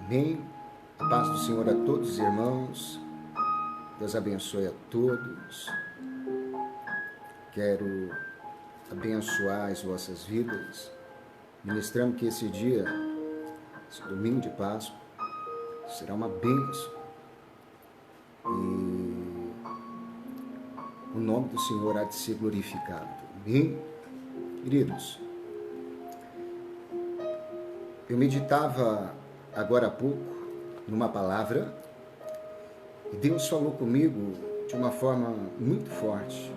Amém. A paz do Senhor a todos os irmãos. Deus abençoe a todos. Quero abençoar as vossas vidas, ministrando que esse dia, esse domingo de Páscoa, será uma bênção. E o nome do Senhor há de ser glorificado. Amém? Queridos, eu meditava agora há pouco numa palavra e Deus falou comigo de uma forma muito forte,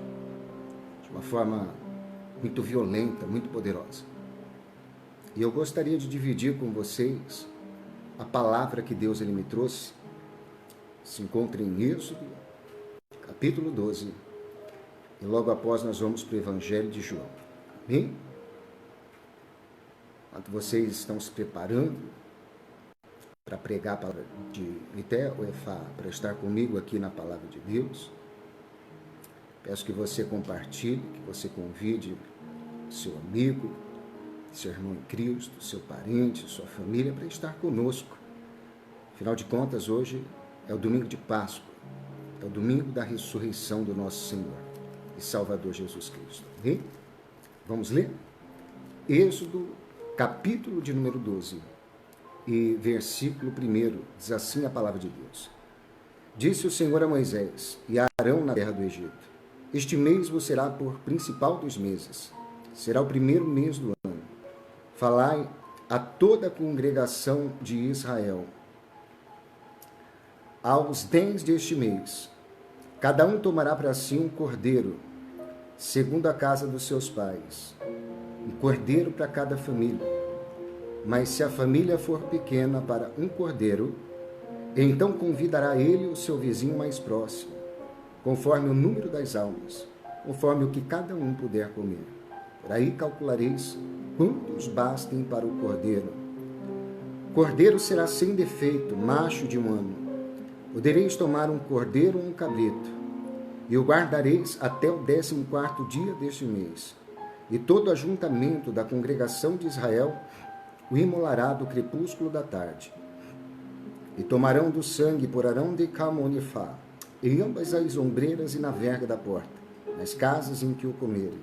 de uma forma muito violenta, muito poderosa. E eu gostaria de dividir com vocês a palavra que Deus me trouxe. Se encontra em Êxodo, capítulo 12, e logo após nós vamos para o Evangelho de João. Amém? Enquanto vocês estão se preparando para pregar a palavra de Ité ou Efá, para estar comigo aqui na palavra de Deus, peço que você compartilhe, que você convide seu amigo, seu irmão em Cristo, seu parente, sua família, para estar conosco. Afinal de contas, hoje é o domingo de Páscoa, é o domingo da ressurreição do nosso Senhor e Salvador Jesus Cristo. Amém? Vamos ler? Êxodo, capítulo de número 12 e versículo 1, diz assim a palavra de Deus. Disse o Senhor a Moisés e a Arão na terra do Egito: Este mês vos será por principal dos meses, será o primeiro mês do ano. Falai a toda a congregação de Israel. Aos 10 deste mês, cada um tomará para si um cordeiro, segundo a casa dos seus pais, um cordeiro para cada família. Mas se a família for pequena para um cordeiro, então convidará ele o seu vizinho mais próximo, conforme o número das almas, conforme o que cada um puder comer. Por aí calculareis quantos bastem para o cordeiro. O cordeiro será sem defeito, macho de um ano. Podereis tomar um cordeiro ou um cabrito, e o guardareis até o 14º dia deste mês. E todo ajuntamento da congregação de Israel o imolará do crepúsculo da tarde. E tomarão do sangue e porarão de camonifá em ambas as ombreiras e na verga da porta, nas casas em que o comerem.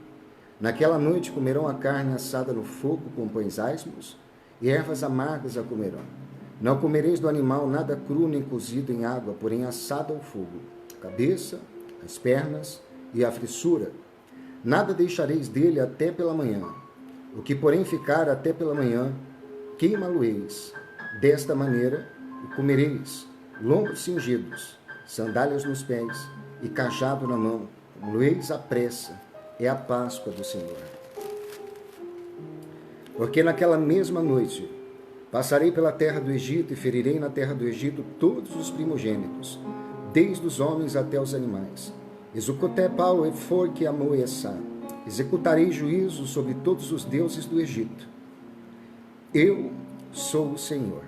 Naquela noite comerão a carne assada no fogo com pães asmos, e ervas amargas a comerão. Não comereis do animal nada cru nem cozido em água, porém assado ao fogo, a cabeça, as pernas e a frissura. Nada deixareis dele até pela manhã. O que, porém, ficar até pela manhã, queima-lo-eis. Desta maneira o comereis, lombos cingidos, sandálias nos pés e cajado na mão. Como-lo-eis à pressa, é a Páscoa do Senhor. Porque naquela mesma noite passarei pela terra do Egito e ferirei na terra do Egito todos os primogênitos, desde os homens até os animais. Executai pau e forque amor e essa. Executarei juízo sobre todos os deuses do Egito. Eu sou o Senhor.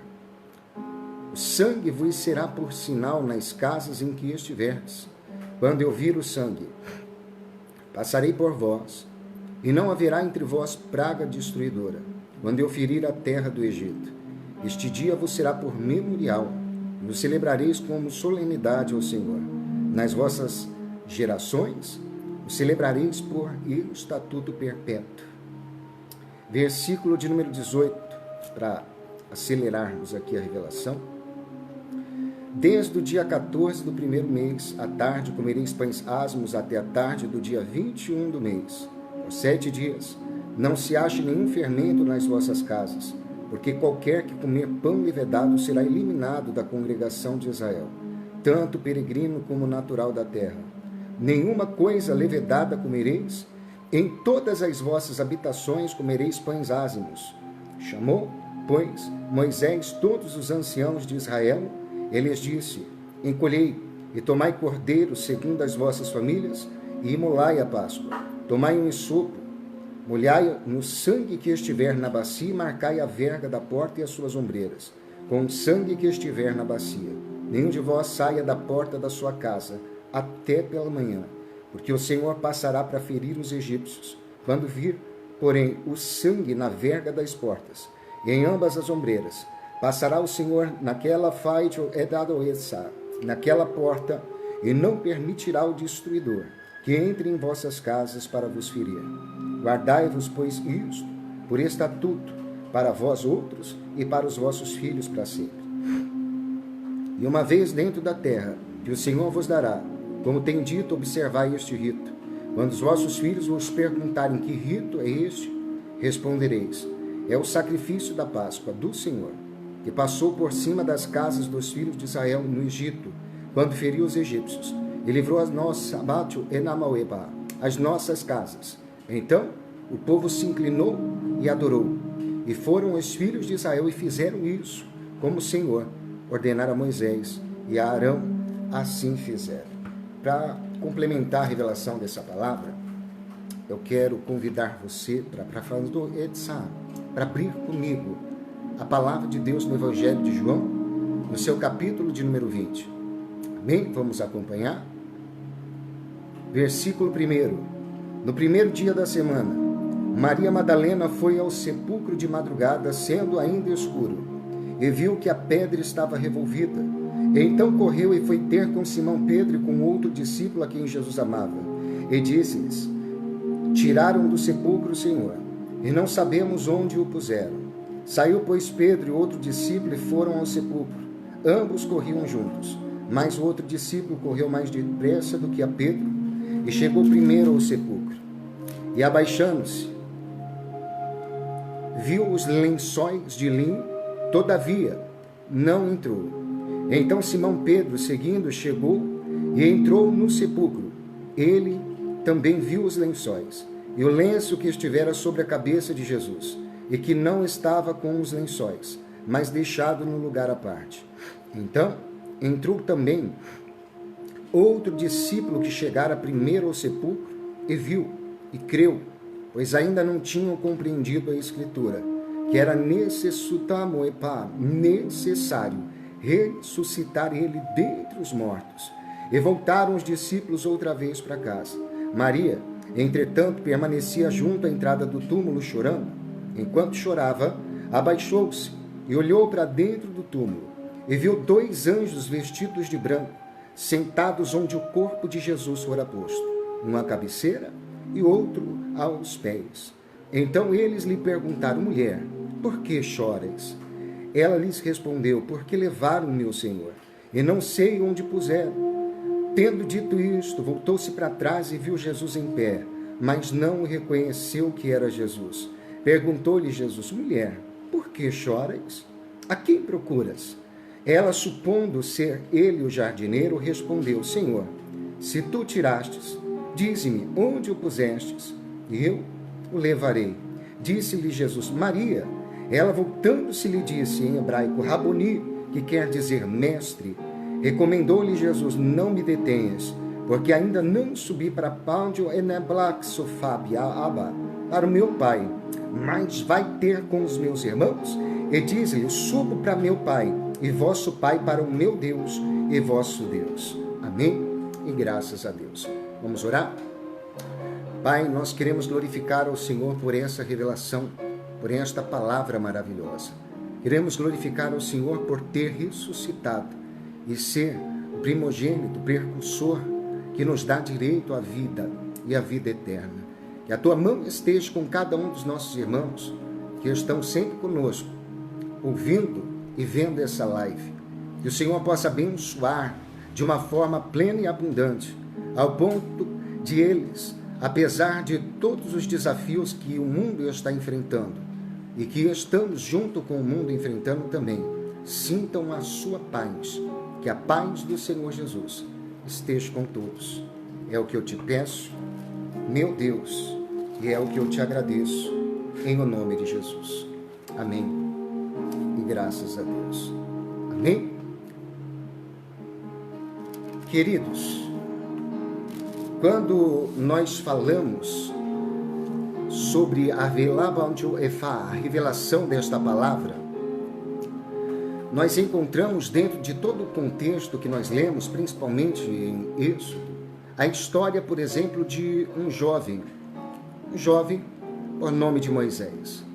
O sangue vos será por sinal nas casas em que estiverdes. Quando eu vir o sangue, passarei por vós, e não haverá entre vós praga destruidora, quando eu ferir a terra do Egito. Este dia vos será por memorial, e o celebrareis como solenidade ao Senhor. Nas vossas gerações, o celebrareis por estatuto perpétuo. Versículo de número 18, para acelerarmos aqui a revelação. Desde o dia 14 do primeiro mês, à tarde, comereis pães asmos até a tarde do dia 21 do mês. Por 7 dias, não se ache nenhum fermento nas vossas casas, porque qualquer que comer pão levedado será eliminado da congregação de Israel, tanto peregrino como natural da terra. Nenhuma coisa levedada comereis, em todas as vossas habitações comereis pães ázimos. Chamou, pois, Moisés todos os anciãos de Israel, e lhes disse: Encolhei e tomai cordeiro segundo as vossas famílias, e imolai a Páscoa. Tomai um ensopo, molhai no sangue que estiver na bacia, e marcai a verga da porta e as suas ombreiras, com o sangue que estiver na bacia. Nenhum de vós saia da porta da sua casa até pela manhã, porque o Senhor passará para ferir os egípcios. Quando vir, porém, o sangue na verga das portas, e em ambas as ombreiras, Passará o Senhor naquela faito edadoessa, naquela porta, e não permitirá o destruidor que entre em vossas casas para vos ferir. Guardai-vos, pois, isto, por estatuto, para vós outros e para os vossos filhos para sempre. E uma vez dentro da terra, que o Senhor vos dará, como tenho dito, observai este rito. Quando os vossos filhos vos perguntarem que rito é este, respondereis: é o sacrifício da Páscoa do Senhor, que passou por cima das casas dos filhos de Israel no Egito, quando feriu os egípcios, e livrou as nossas, as nossas casas. Então o povo se inclinou e adorou, e foram os filhos de Israel e fizeram isso, como o Senhor ordenara a Moisés, e a Arão assim fizeram. Para complementar a revelação dessa palavra, eu quero convidar você para abrir comigo a palavra de Deus no Evangelho de João, no seu capítulo de número 20. Amém? Vamos acompanhar? Versículo 1. No primeiro dia da semana, Maria Madalena foi ao sepulcro de madrugada, sendo ainda escuro, e viu que a pedra estava revolvida. E então correu e foi ter com Simão Pedro e com outro discípulo a quem Jesus amava. E disse-lhes: tiraram do sepulcro o Senhor, e não sabemos onde o puseram. Saiu, pois, Pedro e outro discípulo e foram ao sepulcro. Ambos corriam juntos, mas o outro discípulo correu mais depressa do que a Pedro, e chegou primeiro ao sepulcro. E abaixando-se, viu os lençóis de linho, todavia não entrou. Então Simão Pedro, seguindo, chegou e entrou no sepulcro. Ele também viu os lençóis, e o lenço que estivera sobre a cabeça de Jesus, e que não estava com os lençóis, mas deixado no lugar à parte. Então entrou também outro discípulo que chegara primeiro ao sepulcro, e viu, e creu, pois ainda não tinham compreendido a Escritura, que era necessário ressuscitar ele dentre os mortos. E voltaram os discípulos outra vez para casa. Maria, entretanto, permanecia junto à entrada do túmulo chorando. Enquanto chorava, abaixou-se e olhou para dentro do túmulo, e viu 2 anjos vestidos de branco, sentados onde o corpo de Jesus fora posto, um à cabeceira e outro aos pés. Então eles lhe perguntaram: mulher, por que choras? Ela lhes respondeu: porque levaram meu Senhor, e não sei onde puseram. Tendo dito isto, voltou-se para trás e viu Jesus em pé, mas não reconheceu que era Jesus. Perguntou-lhe Jesus: mulher, por que choras? A quem procuras? Ela, supondo ser ele o jardineiro, respondeu: Senhor, se tu tirastes, dize-me onde o pusestes, e eu o levarei. Disse-lhe Jesus: Maria. Ela, voltando-se, lhe disse em hebraico: Raboni, que quer dizer mestre. Recomendou-lhe Jesus: não me detenhas, porque ainda não subi para Pândio Eneblac Sofabia Abba, para o meu pai, mas vai ter com os meus irmãos, e diz-lhe: subo para meu pai, e vosso pai para o meu Deus, e vosso Deus. Amém? E graças a Deus. Vamos orar? Pai, nós queremos glorificar ao Senhor por essa revelação, por esta palavra maravilhosa. Queremos glorificar ao Senhor por ter ressuscitado e ser o primogênito, precursor, que nos dá direito à vida e à vida eterna. Que a tua mão esteja com cada um dos nossos irmãos que estão sempre conosco, ouvindo e vendo essa live. Que o Senhor possa abençoar de uma forma plena e abundante, ao ponto de eles, apesar de todos os desafios que o mundo está enfrentando, e que estamos junto com o mundo enfrentando também, sintam a sua paz, que a paz do Senhor Jesus esteja com todos. É o que eu te peço, meu Deus, e é o que eu te agradeço, em o nome de Jesus. Amém. E graças a Deus. Amém? Queridos, quando nós falamos sobre a revelação desta palavra, nós encontramos dentro de todo o contexto que nós lemos, principalmente em Êxodo, a história, por exemplo, de um jovem por nome de Moisés.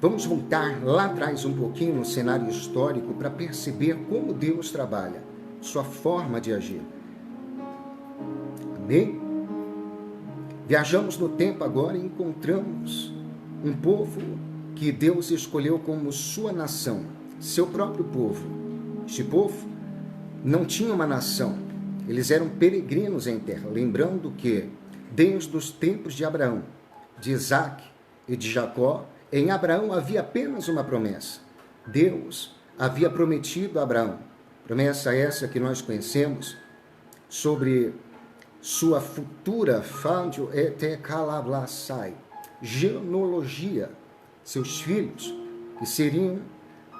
Vamos voltar lá atrás um pouquinho no cenário histórico para perceber como Deus trabalha, sua forma de agir. Amém? Viajamos no tempo agora e encontramos um povo que Deus escolheu como sua nação, seu próprio povo. Este povo não tinha uma nação, eles eram peregrinos em terra. Lembrando que desde os tempos de Abraão, de Isaac e de Jacó, em Abraão havia apenas uma promessa. Deus havia prometido a Abraão, promessa essa que nós conhecemos, sobre sua futura fádio et calablasai, genealogia, seus filhos, que seriam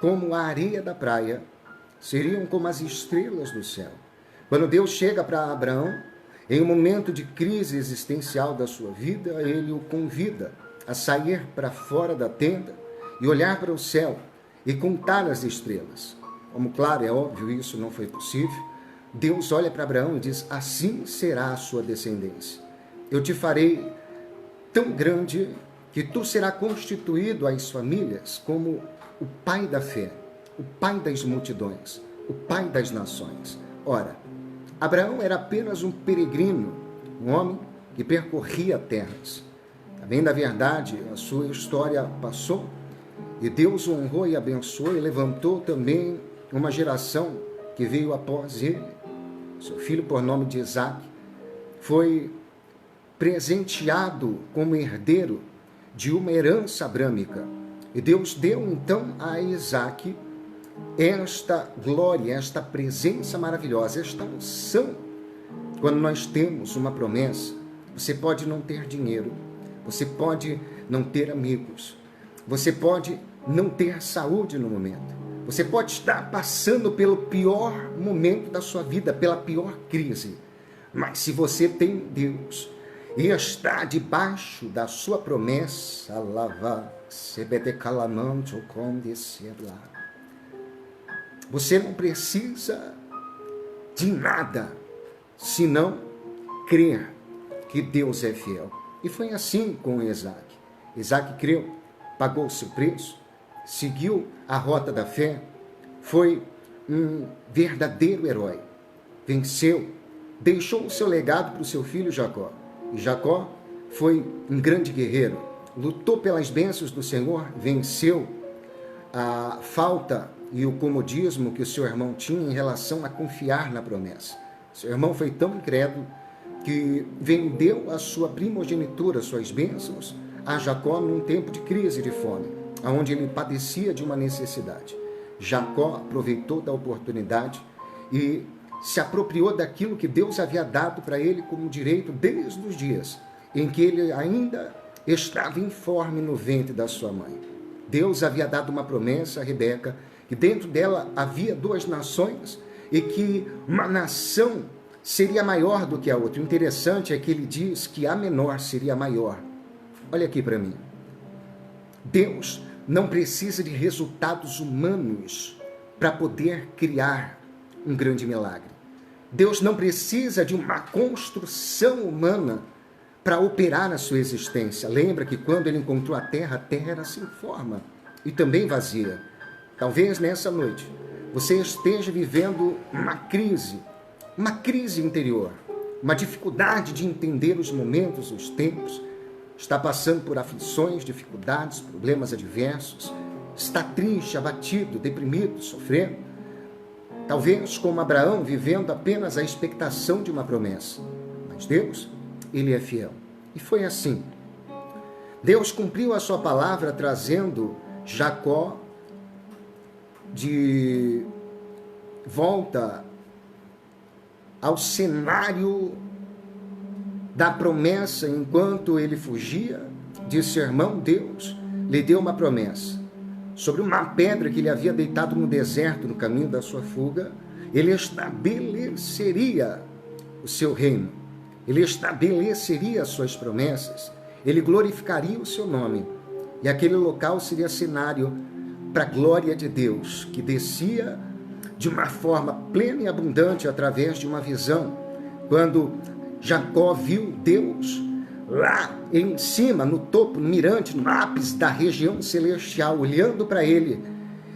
como a areia da praia, seriam como as estrelas do céu. Quando Deus chega para Abraão, em um momento de crise existencial da sua vida, ele o convida a sair para fora da tenda e olhar para o céu e contar as estrelas. Como, claro, é óbvio, isso não foi possível, Deus olha para Abraão e diz: assim será a sua descendência. Eu te farei tão grande que tu serás constituído às famílias como o pai da fé, o pai das multidões, o pai das nações. Ora, Abraão era apenas um peregrino, um homem que percorria terras. Bem da verdade, a sua história passou e Deus o honrou e abençoou e levantou também uma geração que veio após ele. Seu filho, por nome de Isaac, foi presenteado como herdeiro de uma herança abrâmica. E Deus deu então a Isaac esta glória, esta presença maravilhosa, esta unção. Quando nós temos uma promessa, você pode não ter dinheiro, você pode não ter amigos, você pode não ter saúde no momento, você pode estar passando pelo pior momento da sua vida, pela pior crise, mas se você tem Deus e está debaixo da sua promessa, você não precisa de nada, senão crer que Deus é fiel. E foi assim com Isaac. Isaac creu, pagou o seu preço, seguiu a rota da fé, foi um verdadeiro herói. Venceu, deixou o seu legado para o seu filho Jacó. E Jacó foi um grande guerreiro, lutou pelas bênçãos do Senhor, venceu a falta e o comodismo que o seu irmão tinha em relação a confiar na promessa. Seu irmão foi tão incrédulo que vendeu a sua primogenitura, suas bênçãos, a Jacó num tempo de crise de fome, onde ele padecia de uma necessidade. Jacó aproveitou da oportunidade e se apropriou daquilo que Deus havia dado para ele como direito desde os dias em que ele ainda estava informe no ventre da sua mãe. Deus havia dado uma promessa a Rebeca, que dentro dela havia duas nações e que uma nação seria maior do que a outra. O interessante é que ele diz que a menor seria maior. Olha aqui para mim. Deus não precisa de resultados humanos para poder criar um grande milagre. Deus não precisa de uma construção humana para operar na sua existência. Lembra que quando ele encontrou a terra era sem forma e também vazia. Talvez nessa noite você esteja vivendo uma crise interior, uma dificuldade de entender os momentos, os tempos, está passando por aflições, dificuldades, problemas adversos, está triste, abatido, deprimido, sofrendo. Talvez como Abraão, vivendo apenas a expectação de uma promessa. Mas Deus, Ele é fiel. E foi assim. Deus cumpriu a sua palavra trazendo Jacó de volta ao cenário da promessa. Enquanto ele fugia, disse: irmão, Deus lhe deu uma promessa. Sobre uma pedra que ele havia deitado no deserto, no caminho da sua fuga, ele estabeleceria o seu reino. Ele estabeleceria as suas promessas. Ele glorificaria o seu nome. E aquele local seria cenário para a glória de Deus, que descia de uma forma plena e abundante através de uma visão. Quando Jacó viu Deus lá em cima, no topo, no mirante, no ápice da região celestial, olhando para ele,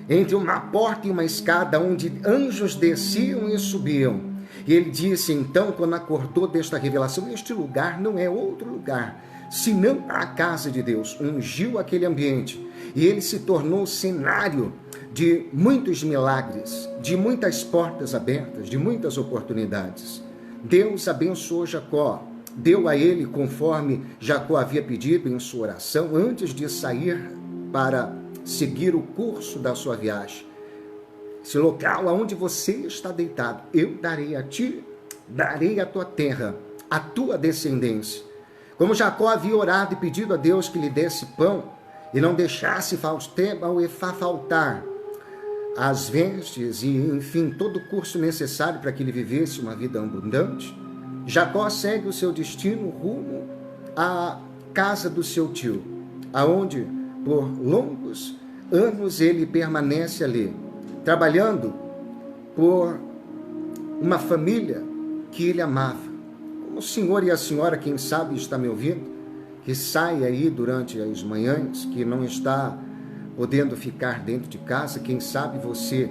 entre uma porta e uma escada, onde anjos desciam e subiam. E ele disse então, quando acordou desta revelação, este lugar não é outro lugar, senão a casa de Deus. Ungiu aquele ambiente e ele se tornou cenário de muitos milagres, de muitas portas abertas, de muitas oportunidades. Deus abençoou Jacó, deu a ele conforme Jacó havia pedido em sua oração, antes de sair para seguir o curso da sua viagem. Esse local onde você está deitado, eu darei a ti, darei a tua terra, a tua descendência. Como Jacó havia orado e pedido a Deus que lhe desse pão e não deixasse faltar as vestes e, enfim, todo o curso necessário para que ele vivesse uma vida abundante, Jacó segue o seu destino rumo à casa do seu tio, aonde por longos anos ele permanece ali, trabalhando por uma família que ele amava. Como o senhor e a senhora, quem sabe está me ouvindo, que sai aí durante as manhãs, que não está podendo ficar dentro de casa, quem sabe você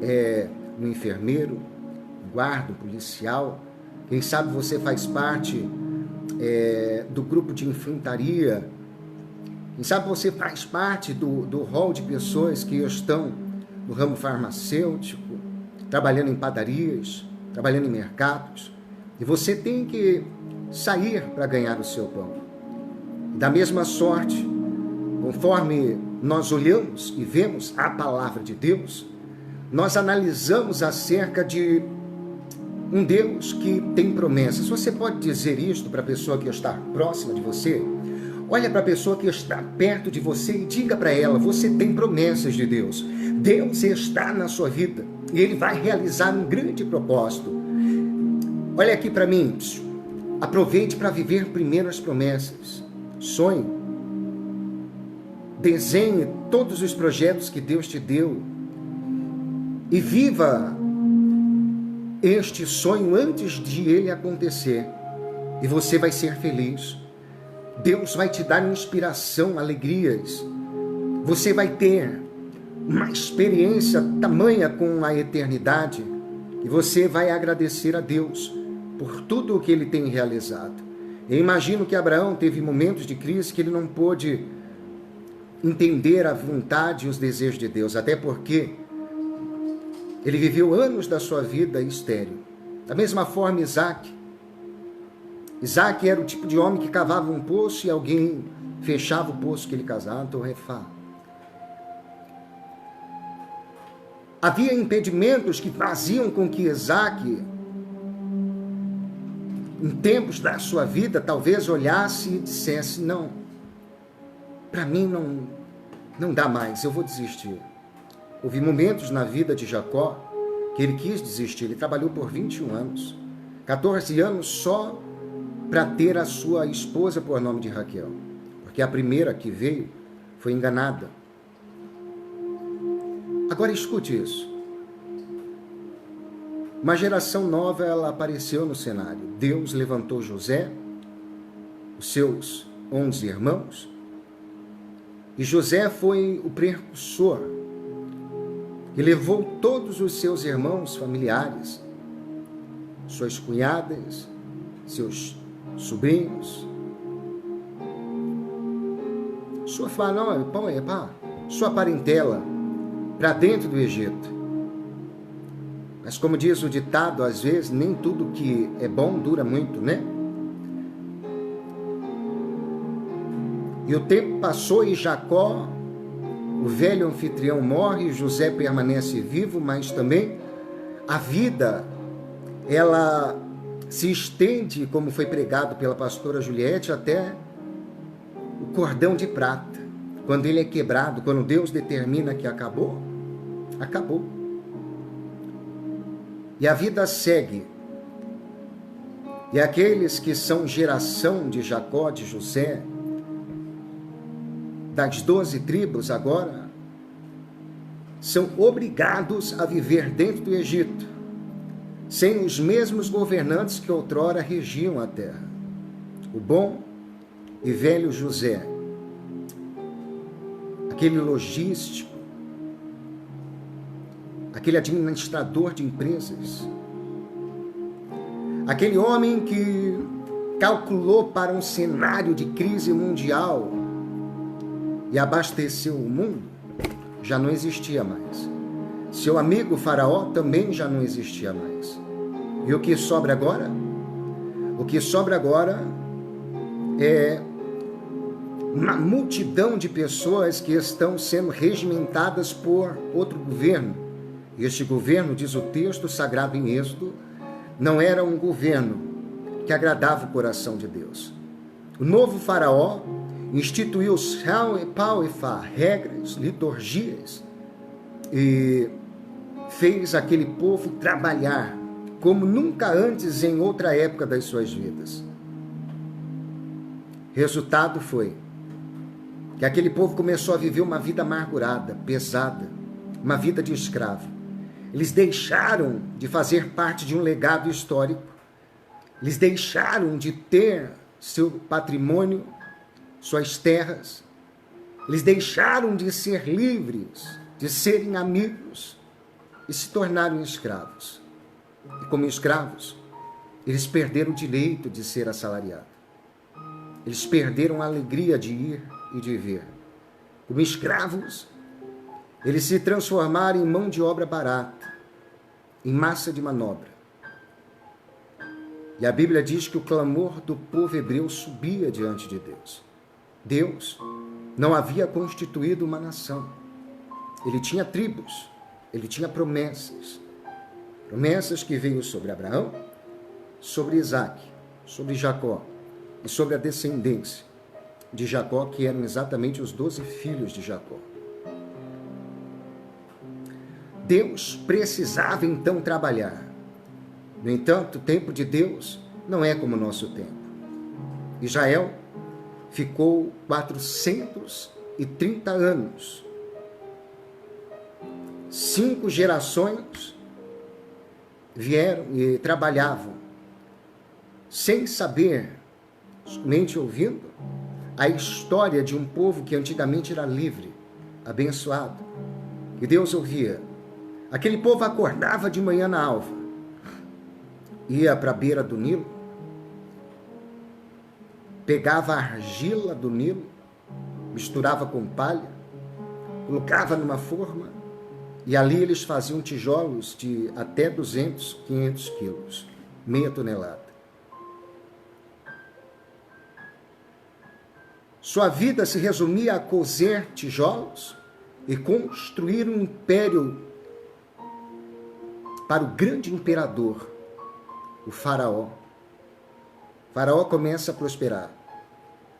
é um enfermeiro, guarda, um policial, quem sabe você faz parte do grupo de infantaria, quem sabe você faz parte do hall de pessoas que estão no ramo farmacêutico, trabalhando em padarias, trabalhando em mercados, e você tem que sair para ganhar o seu pão. Da mesma sorte, conforme nós olhamos e vemos a palavra de Deus, nós analisamos acerca de um Deus que tem promessas. Você pode dizer isto para a pessoa que está próxima de você? Olha para a pessoa que está perto de você e diga para ela, você tem promessas de Deus. Deus está na sua vida e Ele vai realizar um grande propósito. Olha aqui para mim, aproveite para viver primeiro as promessas. Sonhe, desenhe todos os projetos que Deus te deu e viva este sonho antes de ele acontecer, e você vai ser feliz. Deus vai te dar inspiração, alegrias. Você vai ter uma experiência tamanha com a eternidade e você vai agradecer a Deus por tudo o que Ele tem realizado. Eu imagino que Abraão teve momentos de crise que ele não pôde entender a vontade e os desejos de Deus, até porque ele viveu anos da sua vida estéril. Da mesma forma, Isaac era o tipo de homem que cavava um poço e alguém fechava o poço que ele cavava, então refá. Havia impedimentos que faziam com que Isaac, em tempos da sua vida, talvez olhasse e dissesse, não, para mim não dá mais, eu vou desistir. Houve momentos na vida de Jacó que ele quis desistir. Ele trabalhou por 21 anos, 14 anos só para ter a sua esposa por nome de Raquel, porque a primeira que veio foi enganada. Agora escute isso. Uma geração nova, ela apareceu no cenário. Deus levantou José, os seus 11 irmãos, e José foi o precursor que levou todos os seus irmãos familiares, suas cunhadas, seus sobrinhos, sua parentela, para dentro do Egito. Mas como diz o ditado, às vezes, nem tudo que é bom dura muito, né? E o tempo passou e Jacó, o velho anfitrião, morre, José permanece vivo, mas também a vida, ela se estende, como foi pregado pela pastora Juliette, até o cordão de prata. Quando ele é quebrado, quando Deus determina que acabou, acabou. E a vida segue. E aqueles que são geração de Jacó, de José, das 12 tribos agora, são obrigados a viver dentro do Egito, sem os mesmos governantes que outrora regiam a terra. o bom e velho José, aquele logístico, aquele administrador de empresas, aquele homem que calculou para um cenário de crise mundial e abasteceu o mundo, já não existia mais. Seu amigo Faraó também já não existia mais. E o que sobra agora? O que sobra agora é uma multidão de pessoas que estão sendo regimentadas por outro governo. E este governo, diz o texto sagrado em Êxodo, não era um governo que agradava o coração de Deus. O novo Faraó instituiu regras, liturgias, e fez aquele povo trabalhar como nunca antes em outra época das suas vidas. Resultado foi que aquele povo começou a viver uma vida amargurada, pesada, uma vida de escravo. Eles deixaram de fazer parte de um legado histórico, eles deixaram de ter seu patrimônio, suas terras, eles deixaram de ser livres, de serem amigos e se tornaram escravos. E como escravos, eles perderam o direito de ser assalariado. Eles perderam a alegria de ir e de vir. Como escravos, eles se transformaram em mão de obra barata, em massa de manobra. E a Bíblia diz que o clamor do povo hebreu subia diante de Deus. Deus não havia constituído uma nação. Ele tinha tribos, ele tinha promessas. Promessas que veio sobre Abraão, sobre Isaac, sobre Jacó e sobre a descendência de Jacó, que eram exatamente os 12 filhos de Jacó. Deus precisava então trabalhar. No entanto, o tempo de Deus não é como o nosso tempo. Israel ficou 430 anos. 5 gerações vieram e trabalhavam, sem saber, somente ouvindo, a história de um povo que antigamente era livre, abençoado, que Deus ouvia. Aquele povo acordava de manhã na alva, ia para a beira do Nilo, pegava a argila do Nilo, misturava com palha, colocava numa forma, e ali eles faziam tijolos de até 200, 500 quilos, meia tonelada. Sua vida se resumia a cozer tijolos e construir um império para o grande imperador, o Faraó. O Faraó começa a prosperar.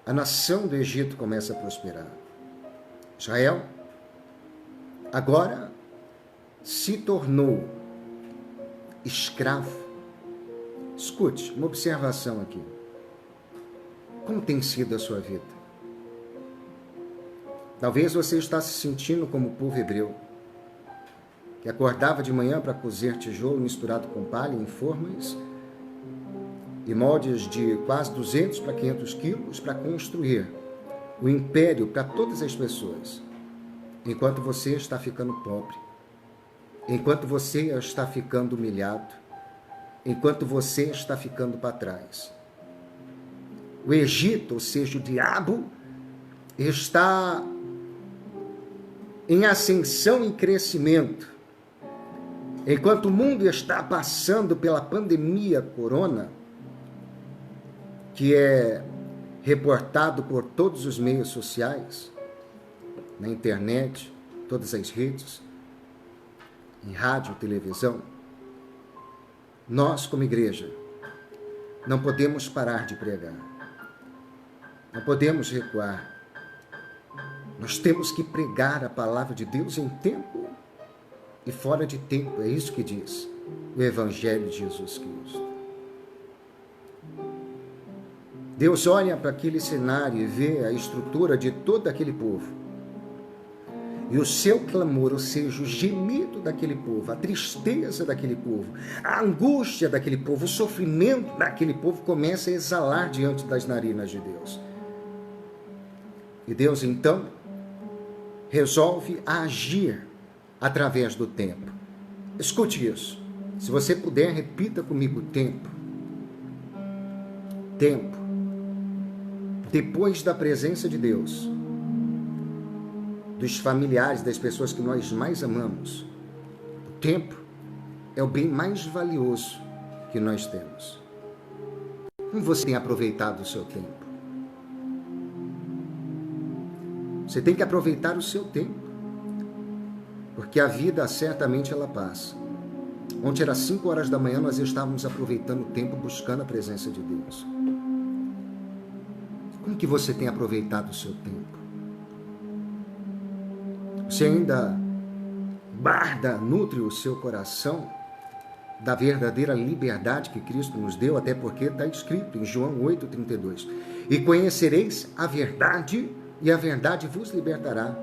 A nação do Egito começa a prosperar. Israel agora se tornou escravo. Escute, uma observação aqui. Como tem sido a sua vida? Talvez você está se sentindo como o povo hebreu, que acordava de manhã para cozer tijolo misturado com palha em formas e moldes de quase 200 para 500 quilos para construir o império para todas as pessoas, enquanto você está ficando pobre, enquanto você está ficando humilhado, enquanto você está ficando para trás. O Egito, ou seja, o diabo, está em ascensão e crescimento. Enquanto o mundo está passando pela pandemia corona, que é reportado por todos os meios sociais, na internet, todas as redes, em rádio, televisão, nós, como igreja, não podemos parar de pregar. Não podemos recuar. Nós temos que pregar a palavra de Deus em tempo e fora de tempo. É isso que diz o Evangelho de Jesus Cristo. Deus olha para aquele cenário e vê a estrutura de todo aquele povo. E o seu clamor, ou seja, o gemido daquele povo, a tristeza daquele povo, a angústia daquele povo, o sofrimento daquele povo começa a exalar diante das narinas de Deus. E Deus, então, resolve agir através do tempo. Escute isso. Se você puder, repita comigo: tempo. Tempo. Depois da presença de Deus, dos familiares, das pessoas que nós mais amamos, o tempo é o bem mais valioso que nós temos. Como você tem aproveitado o seu tempo? Você tem que aproveitar o seu tempo, porque a vida certamente ela passa. Ontem era 5 horas da manhã, nós estávamos aproveitando o tempo, buscando a presença de Deus. Como que você tem aproveitado o seu tempo? Você ainda guarda, nutre o seu coração da verdadeira liberdade que Cristo nos deu, até porque está escrito em João 8,32. E conhecereis a verdade, e a verdade vos libertará.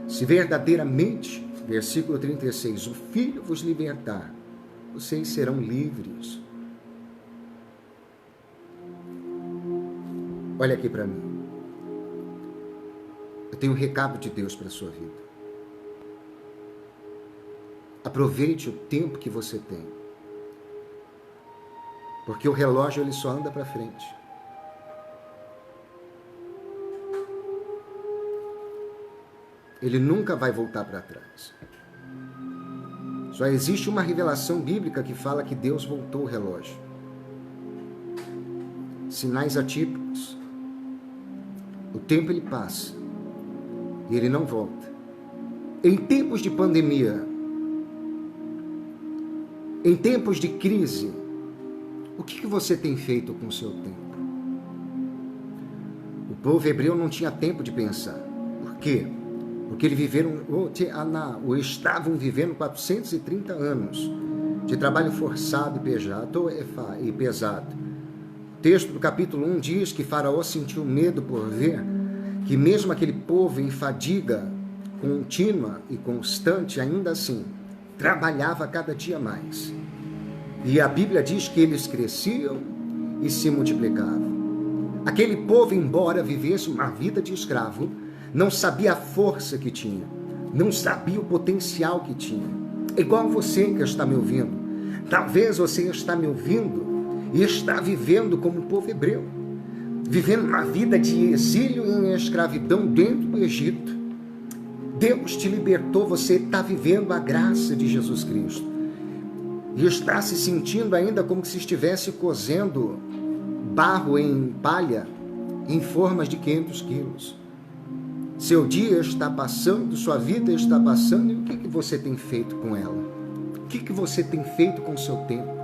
Se verdadeiramente, versículo 36, o Filho vos libertar, vocês serão livres. Olha aqui para mim. Eu tenho um recado de Deus para a sua vida. Aproveite o tempo que você tem. Porque o relógio ele só anda para frente. Ele nunca vai voltar para trás. Só existe uma revelação bíblica que fala que Deus voltou o relógio. Sinais atípicos. O tempo ele passa e ele não volta. Em tempos de pandemia, em tempos de crise, o que você tem feito com o seu tempo? O povo hebreu não tinha tempo de pensar. Por quê? Porque eles estavam vivendo 430 anos de trabalho forçado e pesado. O texto do capítulo 1 diz que Faraó sentiu medo por ver que mesmo aquele povo em fadiga contínua e constante, ainda assim, trabalhava cada dia mais. E a Bíblia diz que eles cresciam e se multiplicavam. Aquele povo, embora vivesse uma vida de escravo, não sabia a força que tinha, não sabia o potencial que tinha. Igual você que está me ouvindo. Talvez você está me ouvindo e está vivendo como o povo hebreu, vivendo uma vida de exílio e escravidão dentro do Egito. Deus te libertou, você está vivendo a graça de Jesus Cristo. E está se sentindo ainda como se estivesse cozendo barro em palha em formas de 500 quilos. Seu dia está passando, sua vida está passando, e o que você tem feito com ela? O que você tem feito com o seu tempo?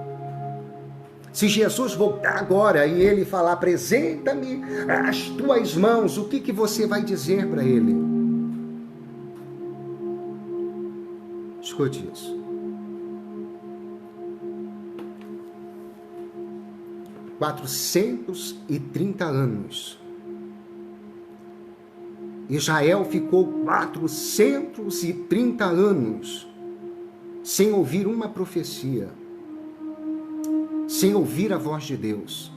Se Jesus voltar agora e ele falar, apresenta-me as tuas mãos, o que você vai dizer para ele? Escute isso. 430 anos. Israel ficou 430 anos sem ouvir uma profecia, sem ouvir a voz de Deus,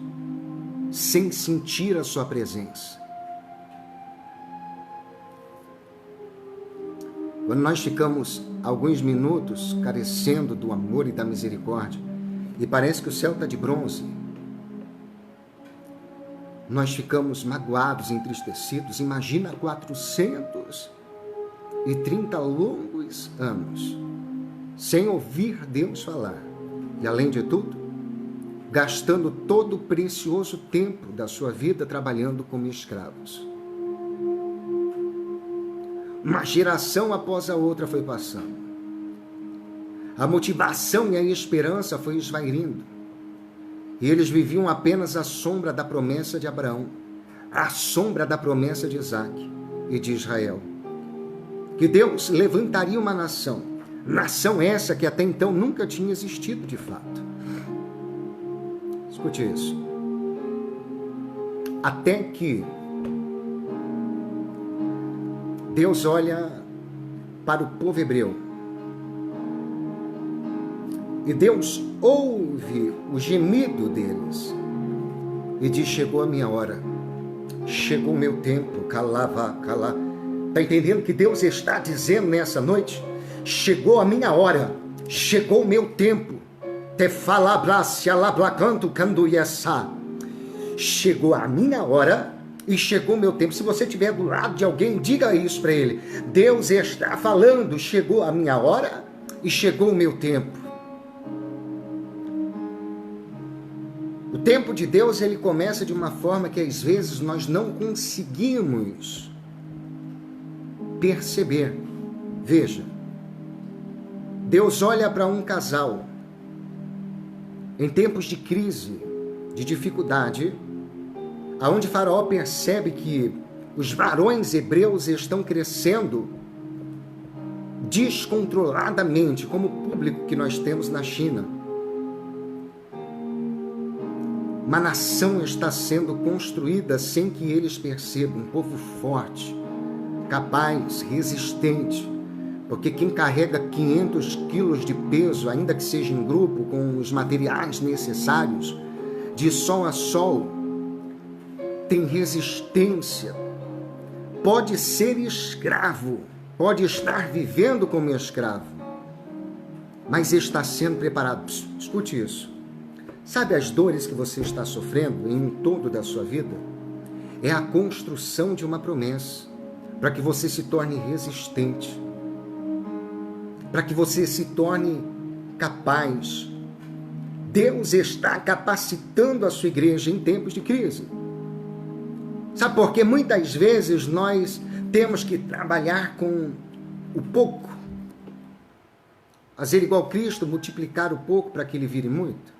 sem sentir a sua presença. Quando nós ficamos alguns minutos carecendo do amor e da misericórdia, e parece que o céu está de bronze, nós ficamos magoados, entristecidos. Imagina 430 longos anos sem ouvir Deus falar. E além de tudo, gastando todo o precioso tempo da sua vida trabalhando como escravos. Uma geração após a outra foi passando. A motivação e a esperança foi esvairindo. E eles viviam apenas à sombra da promessa de Abraão, à sombra da promessa de Isaac e de Israel. Que Deus levantaria uma nação, nação essa que até então nunca tinha existido de fato. Escute isso. Até que Deus olha para o povo hebreu. E Deus ouve o gemido deles e diz: chegou a minha hora, chegou o meu tempo, calava. Está entendendo que Deus está dizendo nessa noite? Chegou a minha hora, chegou o meu tempo. Te falabrasse alablacanto canduiaçá. Chegou a minha hora e chegou o meu tempo. Se você estiver do lado de alguém, diga isso para ele. Deus está falando, chegou a minha hora e chegou o meu tempo. O tempo de Deus, ele começa de uma forma que às vezes nós não conseguimos perceber. Veja, Deus olha para um casal em tempos de crise, de dificuldade, aonde Faraó percebe que os varões hebreus estão crescendo descontroladamente, como o público que nós temos na China. Uma nação está sendo construída sem que eles percebam, um povo forte, capaz, resistente, porque quem carrega 500 quilos de peso, ainda que seja em grupo, com os materiais necessários, de sol a sol, tem resistência, pode ser escravo, pode estar vivendo como escravo, mas está sendo preparado. Escute isso. Sabe as dores que você está sofrendo em um todo da sua vida? É a construção de uma promessa, para que você se torne resistente, para que você se torne capaz. Deus está capacitando a sua igreja em tempos de crise. Sabe por quê? Muitas vezes nós temos que trabalhar com o pouco, fazer igual Cristo, multiplicar o pouco para que ele vire muito,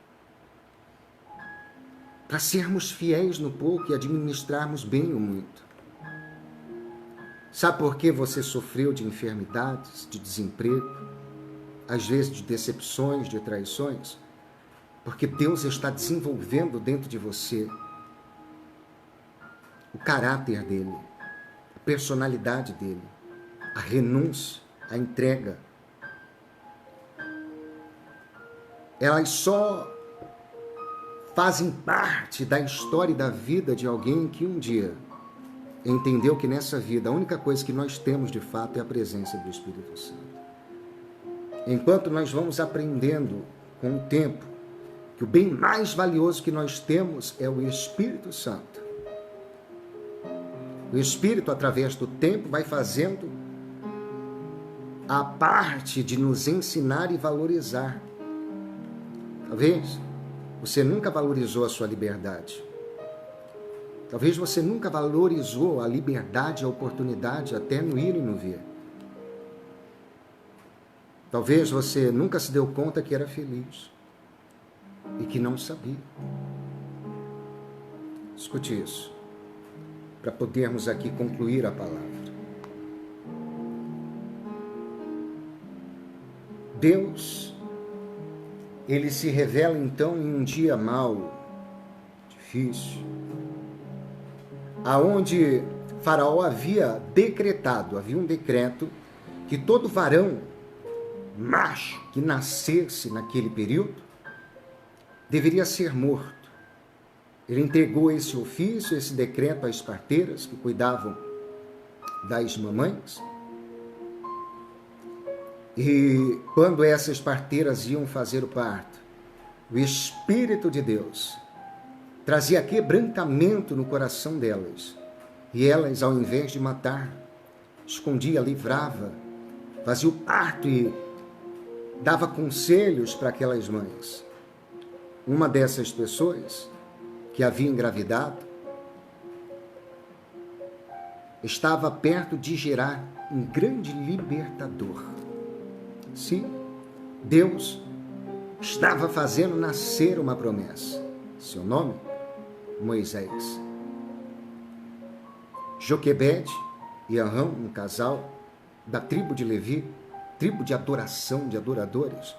para sermos fiéis no pouco e administrarmos bem o muito. Sabe por que você sofreu de enfermidades, de desemprego, às vezes de decepções, de traições? Porque Deus está desenvolvendo dentro de você o caráter dele, a personalidade dele, a renúncia, a entrega. Elas só fazem parte da história e da vida de alguém que um dia entendeu que nessa vida a única coisa que nós temos de fato é a presença do Espírito Santo. Enquanto nós vamos aprendendo com o tempo que o bem mais valioso que nós temos é o Espírito Santo. O Espírito, através do tempo, vai fazendo a parte de nos ensinar e valorizar. Talvez você nunca valorizou a sua liberdade. Talvez você nunca valorizou a liberdade, a oportunidade, até no ir e no vir. Talvez você nunca se deu conta que era feliz e que não sabia. Escute isso, para podermos aqui concluir a palavra. Deus, ele se revela então em um dia mau, difícil, aonde Faraó havia um decreto que todo varão macho que nascesse naquele período deveria ser morto. Ele entregou esse ofício, esse decreto às parteiras que cuidavam das mamães. E quando essas parteiras iam fazer o parto, o Espírito de Deus trazia quebrantamento no coração delas. E elas, ao invés de matar, escondia, livrava, fazia o parto e dava conselhos para aquelas mães. Uma dessas pessoas que havia engravidado estava perto de gerar um grande libertador. Sim, Deus estava fazendo nascer uma promessa. Seu nome? Moisés. Joquebede e Arão, um casal da tribo de Levi, tribo de adoração, de adoradores,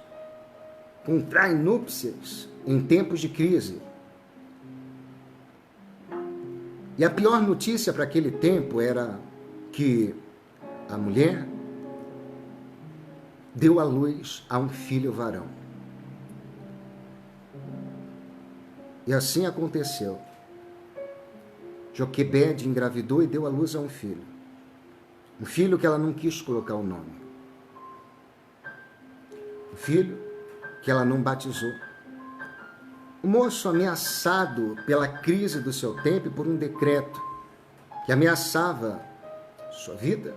contraem núpcias em tempos de crise. E a pior notícia para aquele tempo era que a mulher deu à luz a um filho varão. E assim aconteceu. Joquebede engravidou e deu à luz a um filho. Um filho que ela não quis colocar o nome. Um filho que ela não batizou. O moço, ameaçado pela crise do seu tempo e por um decreto que ameaçava sua vida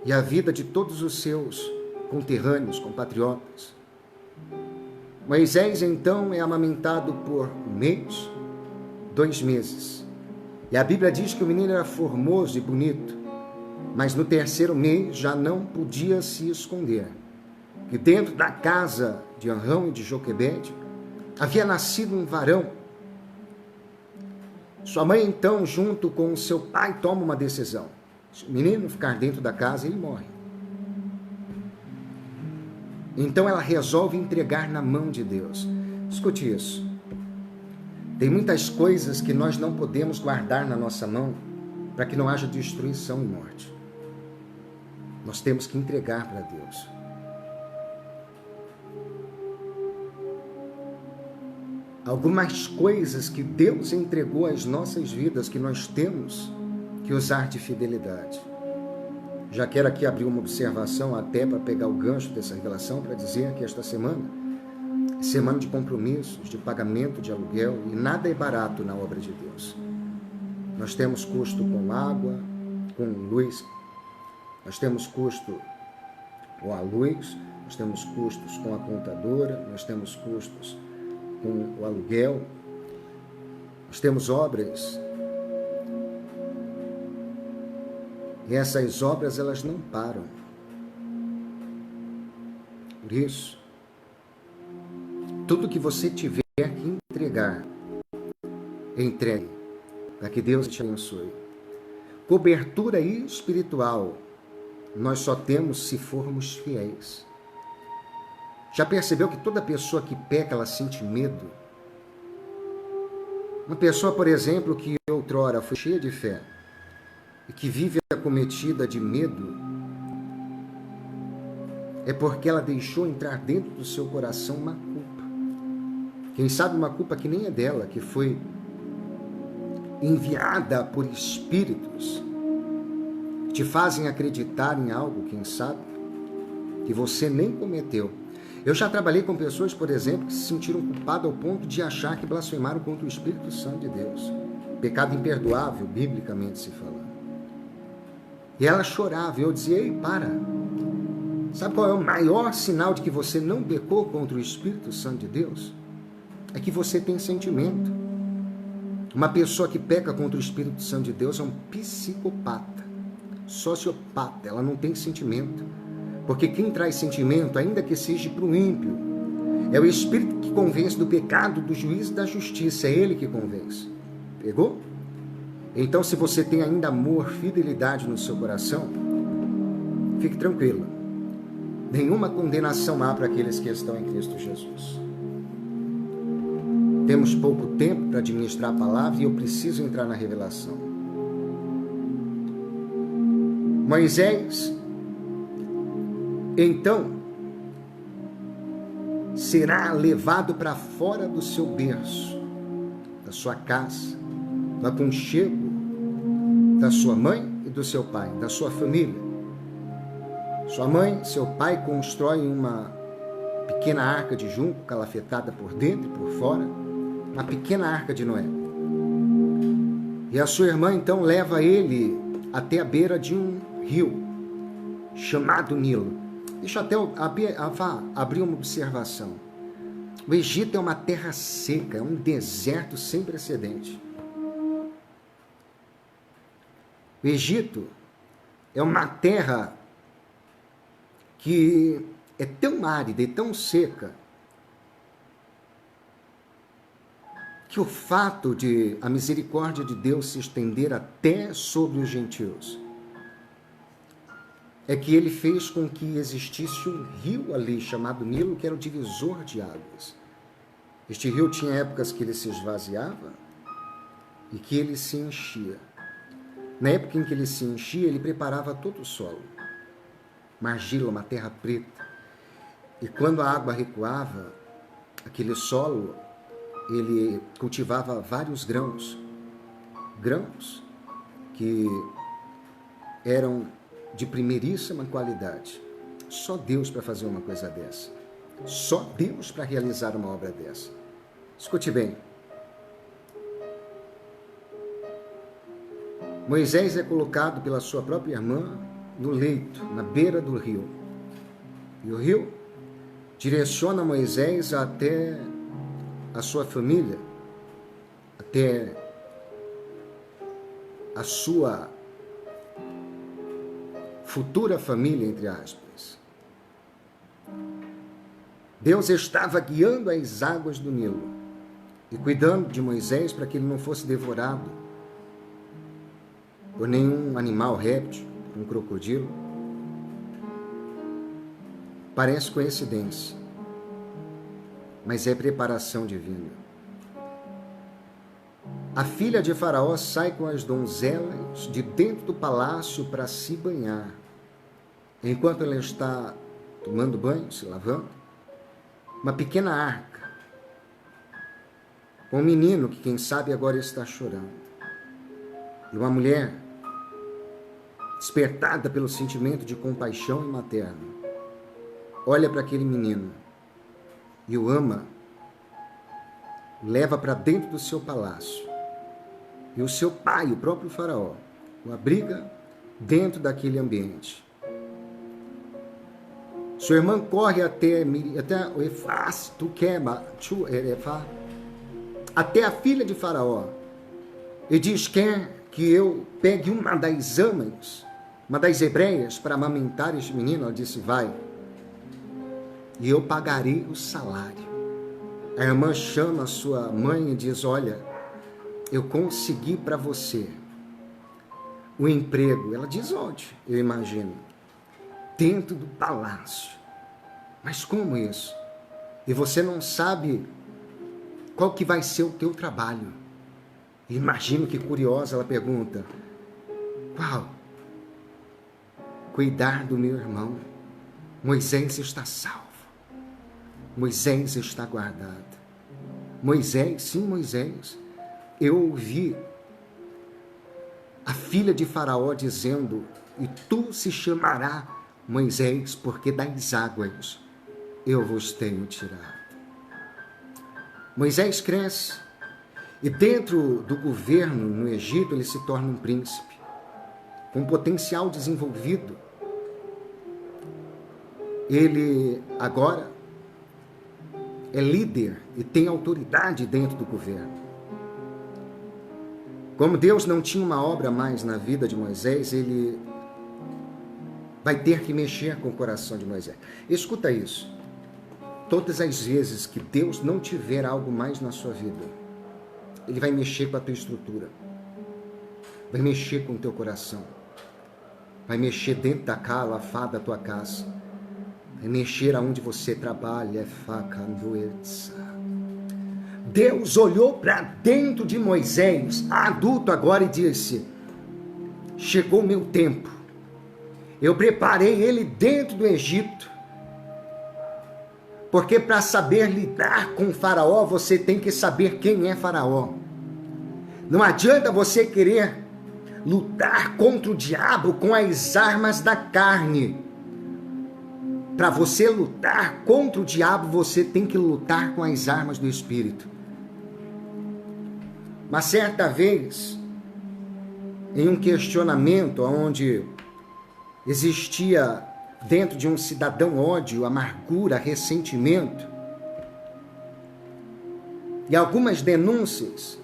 e a vida de todos os seus conterrâneos, compatriotas. Moisés, então, é amamentado por 1 mês, 2 meses. E a Bíblia diz que o menino era formoso e bonito, mas no 3º mês já não podia se esconder. Que dentro da casa de Arão e de Joquebede havia nascido um varão. Sua mãe, então, junto com o seu pai, toma uma decisão. Se o menino ficar dentro da casa, ele morre. Então ela resolve entregar na mão de Deus. Escute isso. Tem muitas coisas que nós não podemos guardar na nossa mão para que não haja destruição e morte. Nós temos que entregar para Deus. Algumas coisas que Deus entregou às nossas vidas que nós temos que usar de fidelidade. Já quero aqui abrir uma observação até para pegar o gancho dessa revelação para dizer que esta semana é semana de compromissos, de pagamento de aluguel e nada é barato na obra de Deus. Nós temos custo com água, com luz, nós temos custo com a luz, nós temos custos com a contadora, nós temos custos com o aluguel, nós temos obras. E essas obras, elas não param. Por isso, tudo que você tiver que entregar, entregue, para que Deus te abençoe. Cobertura espiritual, nós só temos se formos fiéis. Já percebeu que toda pessoa que peca, ela sente medo? Uma pessoa, por exemplo, que outrora foi cheia de fé, e que vive acometida de medo, é porque ela deixou entrar dentro do seu coração uma culpa. Quem sabe uma culpa que nem é dela, que foi enviada por espíritos que te fazem acreditar em algo, quem sabe, que você nem cometeu. Eu já trabalhei com pessoas, por exemplo, que se sentiram culpadas ao ponto de achar que blasfemaram contra o Espírito Santo de Deus. Pecado imperdoável, biblicamente se falando. E ela chorava, e eu dizia, ei, para. Sabe qual é o maior sinal de que você não pecou contra o Espírito Santo de Deus? É que você tem sentimento. Uma pessoa que peca contra o Espírito Santo de Deus é um psicopata, sociopata, ela não tem sentimento. Porque quem traz sentimento, ainda que seja para o ímpio, é o Espírito que convence do pecado, do juízo e da justiça, é ele que convence. Pegou? Então, se você tem ainda amor, fidelidade no seu coração, fique tranquilo. Nenhuma condenação há para aqueles que estão em Cristo Jesus. Temos pouco tempo para administrar a palavra e eu preciso entrar na revelação. Moisés, então, será levado para fora do seu berço, da sua casa, do aconchego da sua mãe e do seu pai, da sua família. Sua mãe, seu pai constroem uma pequena arca de junco, calafetada por dentro e por fora, uma pequena arca de Noé. E a sua irmã, então, leva ele até a beira de um rio, chamado Nilo. Deixa eu até abrir uma observação. O Egito é uma terra seca, é um deserto sem precedente. O Egito é uma terra que é tão árida e tão seca que o fato de a misericórdia de Deus se estender até sobre os gentios é que ele fez com que existisse um rio ali chamado Nilo, que era o divisor de águas. Este rio tinha épocas que ele se esvaziava e que ele se enchia. Na época em que ele se enchia, ele preparava todo o solo. uma argila, uma terra preta. E quando a água recuava, aquele solo, ele cultivava vários grãos que eram de primeiríssima qualidade. Só Deus para fazer uma coisa dessa. Só Deus para realizar uma obra dessa. Escute bem. Moisés é colocado pela sua própria irmã no leito, na beira do rio. E o rio direciona Moisés até a sua família, até a sua futura família, entre aspas. Deus estava guiando as águas do Nilo e cuidando de Moisés para que ele não fosse devorado por nenhum animal réptil, por um crocodilo. Parece coincidência, mas é preparação divina. A filha de Faraó sai com as donzelas de dentro do palácio para se banhar. Enquanto ela está tomando banho, se lavando, uma pequena arca, com um menino que, quem sabe, agora está chorando. E uma mulher, despertada pelo sentimento de compaixão materna, olha para aquele menino e o ama, o leva para dentro do seu palácio. E o seu pai, o próprio Faraó, o abriga dentro daquele ambiente. Sua irmã corre até o Efaz, até a filha de Faraó, e diz: quer que eu pegue uma das amas, uma das hebreias, para amamentar este menino? Ela disse: vai, e eu pagarei o salário. A irmã chama a sua mãe e diz: olha, eu consegui para você o emprego. Ela diz: onde? Eu imagino: dentro do palácio. Mas como isso? E você não sabe qual que vai ser o teu trabalho. Imagino que curiosa, ela pergunta: qual? Cuidar do meu irmão. Moisés está salvo. Moisés está guardado. Moisés, sim, Moisés. Eu ouvi a filha de Faraó dizendo: e tu se chamará Moisés, porque das águas eu vos tenho tirado. Moisés cresce e dentro do governo no Egito ele se torna um príncipe com potencial desenvolvido. Ele agora é líder e tem autoridade dentro do governo. Como Deus não tinha uma obra mais na vida de Moisés, ele vai ter que mexer com o coração de Moisés. Escuta isso. Todas as vezes que Deus não tiver algo mais na sua vida, Ele vai mexer com a tua estrutura, vai mexer com o teu coração, vai mexer dentro da calafá da tua casa, vai mexer aonde você trabalha. Deus olhou para dentro de Moisés, adulto agora, e disse: chegou o meu tempo. Eu preparei ele dentro do Egito, porque para saber lidar com Faraó, você tem que saber quem é Faraó. Não adianta você querer lutar contra o diabo com as armas da carne. Para você lutar contra o diabo, você tem que lutar com as armas do Espírito. Mas certa vez, em um questionamento onde existia dentro de um cidadão ódio, amargura, ressentimento e algumas denúncias,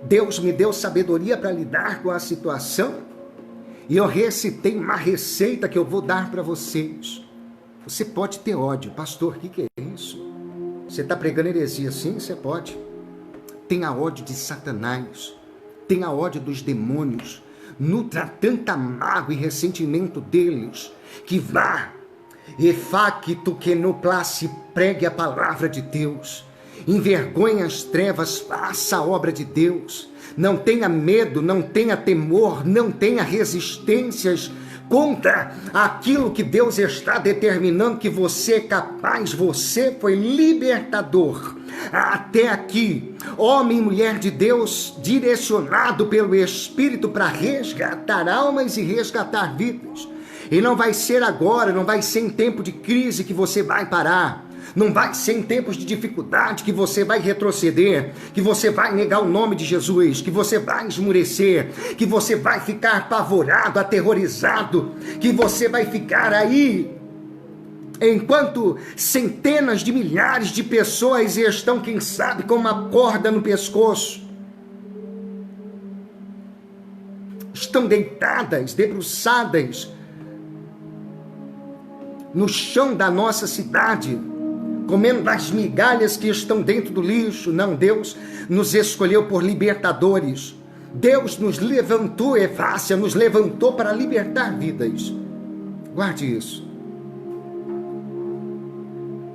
Deus me deu sabedoria para lidar com a situação e eu recitei uma receita que eu vou dar para vocês. Você pode ter ódio. Pastor, o que é isso? Você está pregando heresia? Sim, você pode. Tenha ódio de Satanás, tenha ódio dos demônios, nutra tanta mágoa e ressentimento deles, que vá, e facto que no place, pregue a palavra de Deus, envergonhe as trevas, faça a obra de Deus, não tenha medo, não tenha temor, não tenha resistências contra aquilo que Deus está determinando que você é capaz. Você foi libertador. Até aqui, homem e mulher de Deus, direcionado pelo Espírito para resgatar almas e resgatar vidas. E não vai ser agora, não vai ser em tempo de crise que você vai parar. Não vai ser em tempos de dificuldade que você vai retroceder, que você vai negar o nome de Jesus, que você vai esmurecer, que você vai ficar apavorado, aterrorizado, que você vai ficar aí, enquanto centenas de milhares de pessoas estão, quem sabe, com uma corda no pescoço, estão deitadas, debruçadas no chão da nossa cidade, comendo das migalhas que estão dentro do lixo. Não, Deus nos escolheu por libertadores. Deus nos levantou, Efácia, nos levantou para libertar vidas. Guarde isso.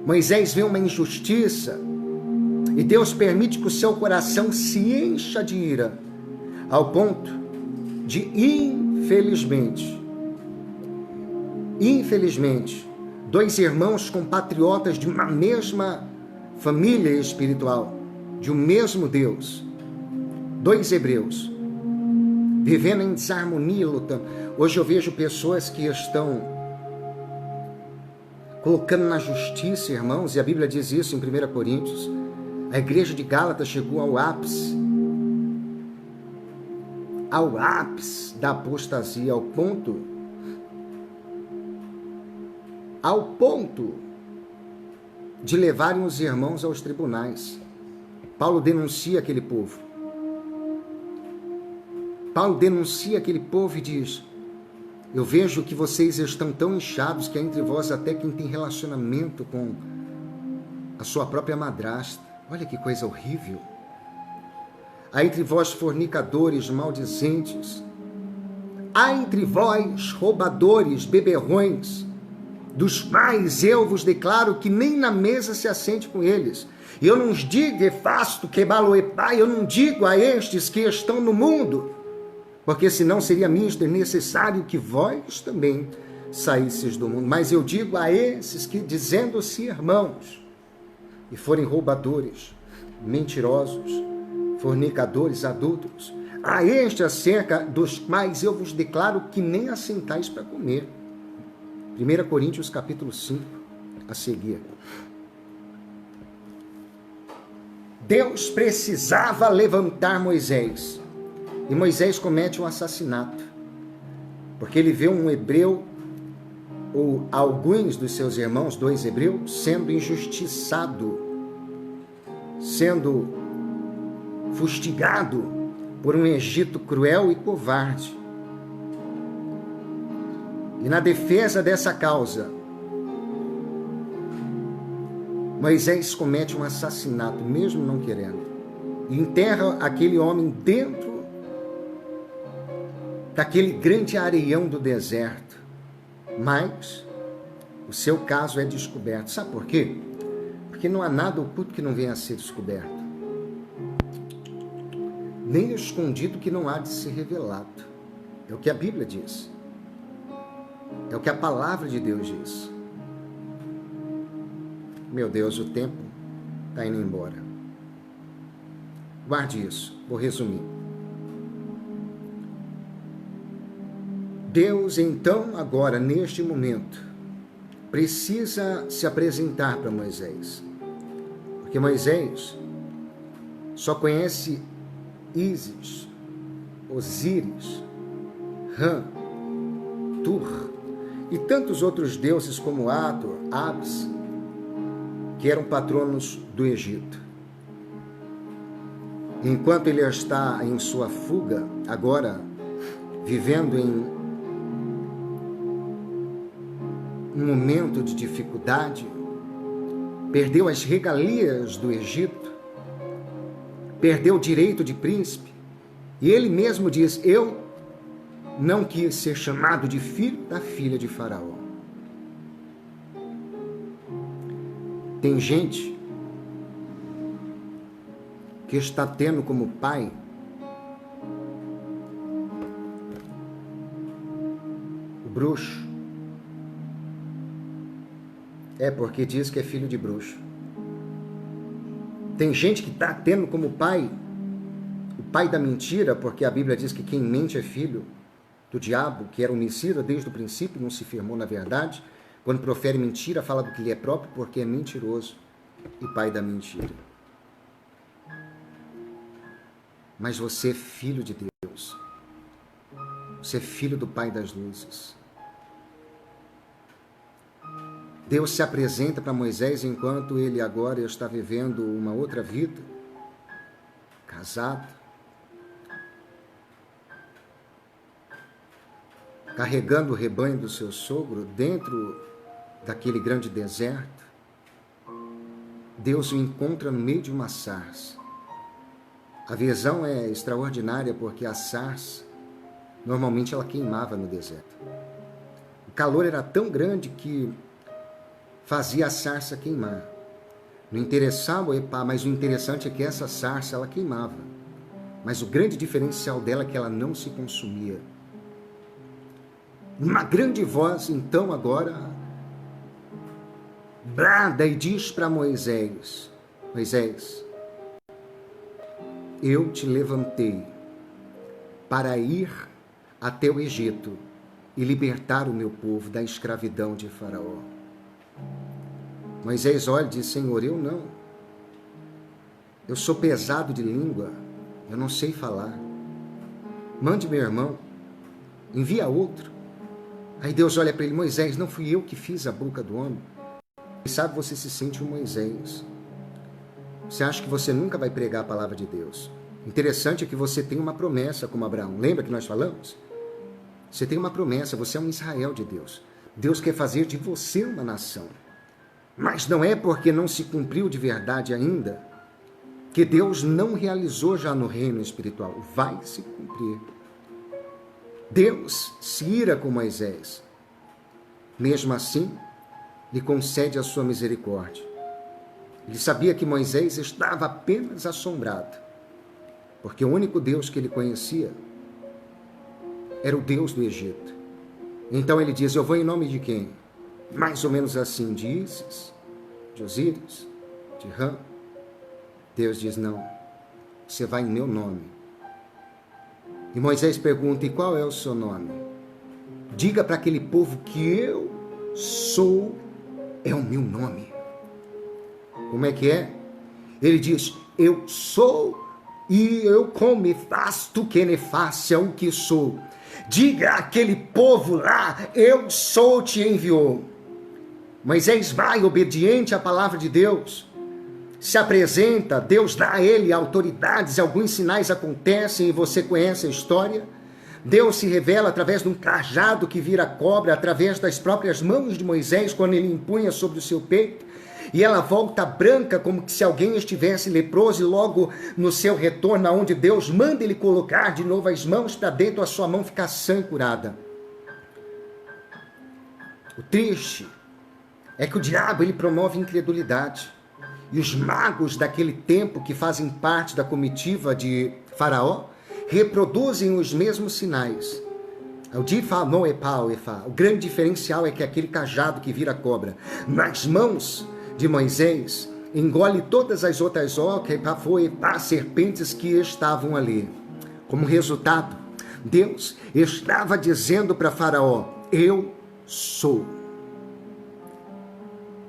Moisés vê uma injustiça e Deus permite que o seu coração se encha de ira, ao ponto de, infelizmente, dois irmãos compatriotas de uma mesma família espiritual, de um mesmo Deus, dois hebreus, vivendo em desarmonia, lutando. Hoje eu vejo pessoas que estão colocando na justiça, irmãos, e a Bíblia diz isso em 1 Coríntios, a igreja de Gálatas chegou ao ápice da apostasia, ao ponto de levarem os irmãos aos tribunais. Paulo denuncia aquele povo. E diz: eu vejo que vocês estão tão inchados que há entre vós até quem tem relacionamento com a sua própria madrasta. Olha que coisa horrível. Há entre vós fornicadores, maldizentes. Há entre vós roubadores, beberrões, dos quais eu vos declaro que nem na mesa se assente com eles. E eu não os digo, Efasto, Quebaloepai, eu não digo a estes que estão no mundo, porque senão seria mister necessário que vós também saísseis do mundo. Mas eu digo a esses que, dizendo-se irmãos, e forem roubadores, mentirosos, fornicadores, adúlteros, a estes acerca dos quais eu vos declaro que nem assentais para comer. 1 Coríntios capítulo 5, a seguir. Deus precisava levantar Moisés. E Moisés comete um assassinato. Porque ele vê um hebreu, ou alguns dos seus irmãos, dois hebreus, sendo injustiçado, sendo fustigado por um Egito cruel e covarde. E na defesa dessa causa, Moisés comete um assassinato, mesmo não querendo, e enterra aquele homem dentro daquele grande areião do deserto. Mas o seu caso é descoberto. Sabe por quê? Porque não há nada oculto que não venha a ser descoberto, nem escondido que não há de ser revelado. É o que a Bíblia diz. É o que a palavra de Deus diz. Meu Deus, o tempo está indo embora. Guarde isso, vou resumir. Deus, então, agora, neste momento, precisa se apresentar para Moisés. Porque Moisés só conhece Ísis, Osíris, Ram, Tur e tantos outros deuses como Ator, Abis, que eram patronos do Egito. Enquanto ele está em sua fuga, agora vivendo em um momento de dificuldade, perdeu as regalias do Egito, perdeu o direito de príncipe, e ele mesmo diz: eu não quis ser chamado de filho da filha de Faraó. Tem gente que está tendo como pai o bruxo. É porque diz que é filho de bruxo. Tem gente que está tendo como pai o pai da mentira, porque a Bíblia diz que quem mente é filho do diabo, que era homicida desde o princípio, não se firmou na verdade. Quando profere mentira, fala do que lhe é próprio, porque é mentiroso e pai da mentira. Mas você é filho de Deus. Você é filho do Pai das luzes. Deus se apresenta para Moisés enquanto ele agora está vivendo uma outra vida, casado, carregando o rebanho do seu sogro dentro daquele grande deserto. Deus o encontra no meio de uma sarça. A visão é extraordinária porque a sarça, normalmente ela queimava no deserto. O calor era tão grande que fazia a sarça queimar. Não interessava, mas o interessante é que essa sarça ela queimava. Mas o grande diferencial dela é que ela não se consumia. Uma grande voz, então, agora, brada e diz para Moisés: Moisés, eu te levantei para ir até o Egito e libertar o meu povo da escravidão de Faraó. Moisés olha e diz: Senhor, eu não. Eu sou pesado de língua, eu não sei falar. Mande meu irmão, envia outro. Aí Deus olha para ele: Moisés, não fui eu que fiz a boca do homem? E sabe, você se sente um Moisés. Você acha que você nunca vai pregar a palavra de Deus. Interessante é que você tem uma promessa como Abraão. Lembra que nós falamos? Você tem uma promessa, você é um Israel de Deus. Deus quer fazer de você uma nação. Mas não é porque não se cumpriu de verdade ainda que Deus não realizou já no reino espiritual. Vai se cumprir. Deus se ira com Moisés. Mesmo assim, lhe concede a sua misericórdia. Ele sabia que Moisés estava apenas assombrado, porque o único Deus que ele conhecia era o Deus do Egito. Então ele diz: eu vou em nome de quem? Mais ou menos assim, de Ísis, de Osíris, de Rã. Deus diz: não, você vai em meu nome. E Moisés pergunta: e qual é o seu nome? Diga para aquele povo que eu sou, é o meu nome. Como é que é? Ele diz: eu sou e eu como e faço que ne faça o que sou. Diga àquele povo lá: eu sou, te enviou. Moisés vai obediente à palavra de Deus, se apresenta, Deus dá a ele autoridades, alguns sinais acontecem e você conhece a história. Deus se revela através de um cajado que vira cobra, através das próprias mãos de Moisés, quando ele empunha sobre o seu peito, e ela volta branca, como se alguém estivesse leproso, e logo no seu retorno, aonde Deus manda ele colocar de novo as mãos para dentro, a sua mão fica sã e curada. O triste é que o diabo ele promove incredulidade. E os magos daquele tempo, que fazem parte da comitiva de Faraó, reproduzem os mesmos sinais. O grande diferencial é que aquele cajado que vira cobra, nas mãos de Moisés, engole todas as outras serpentes que estavam ali. Como resultado, Deus estava dizendo para Faraó: eu sou.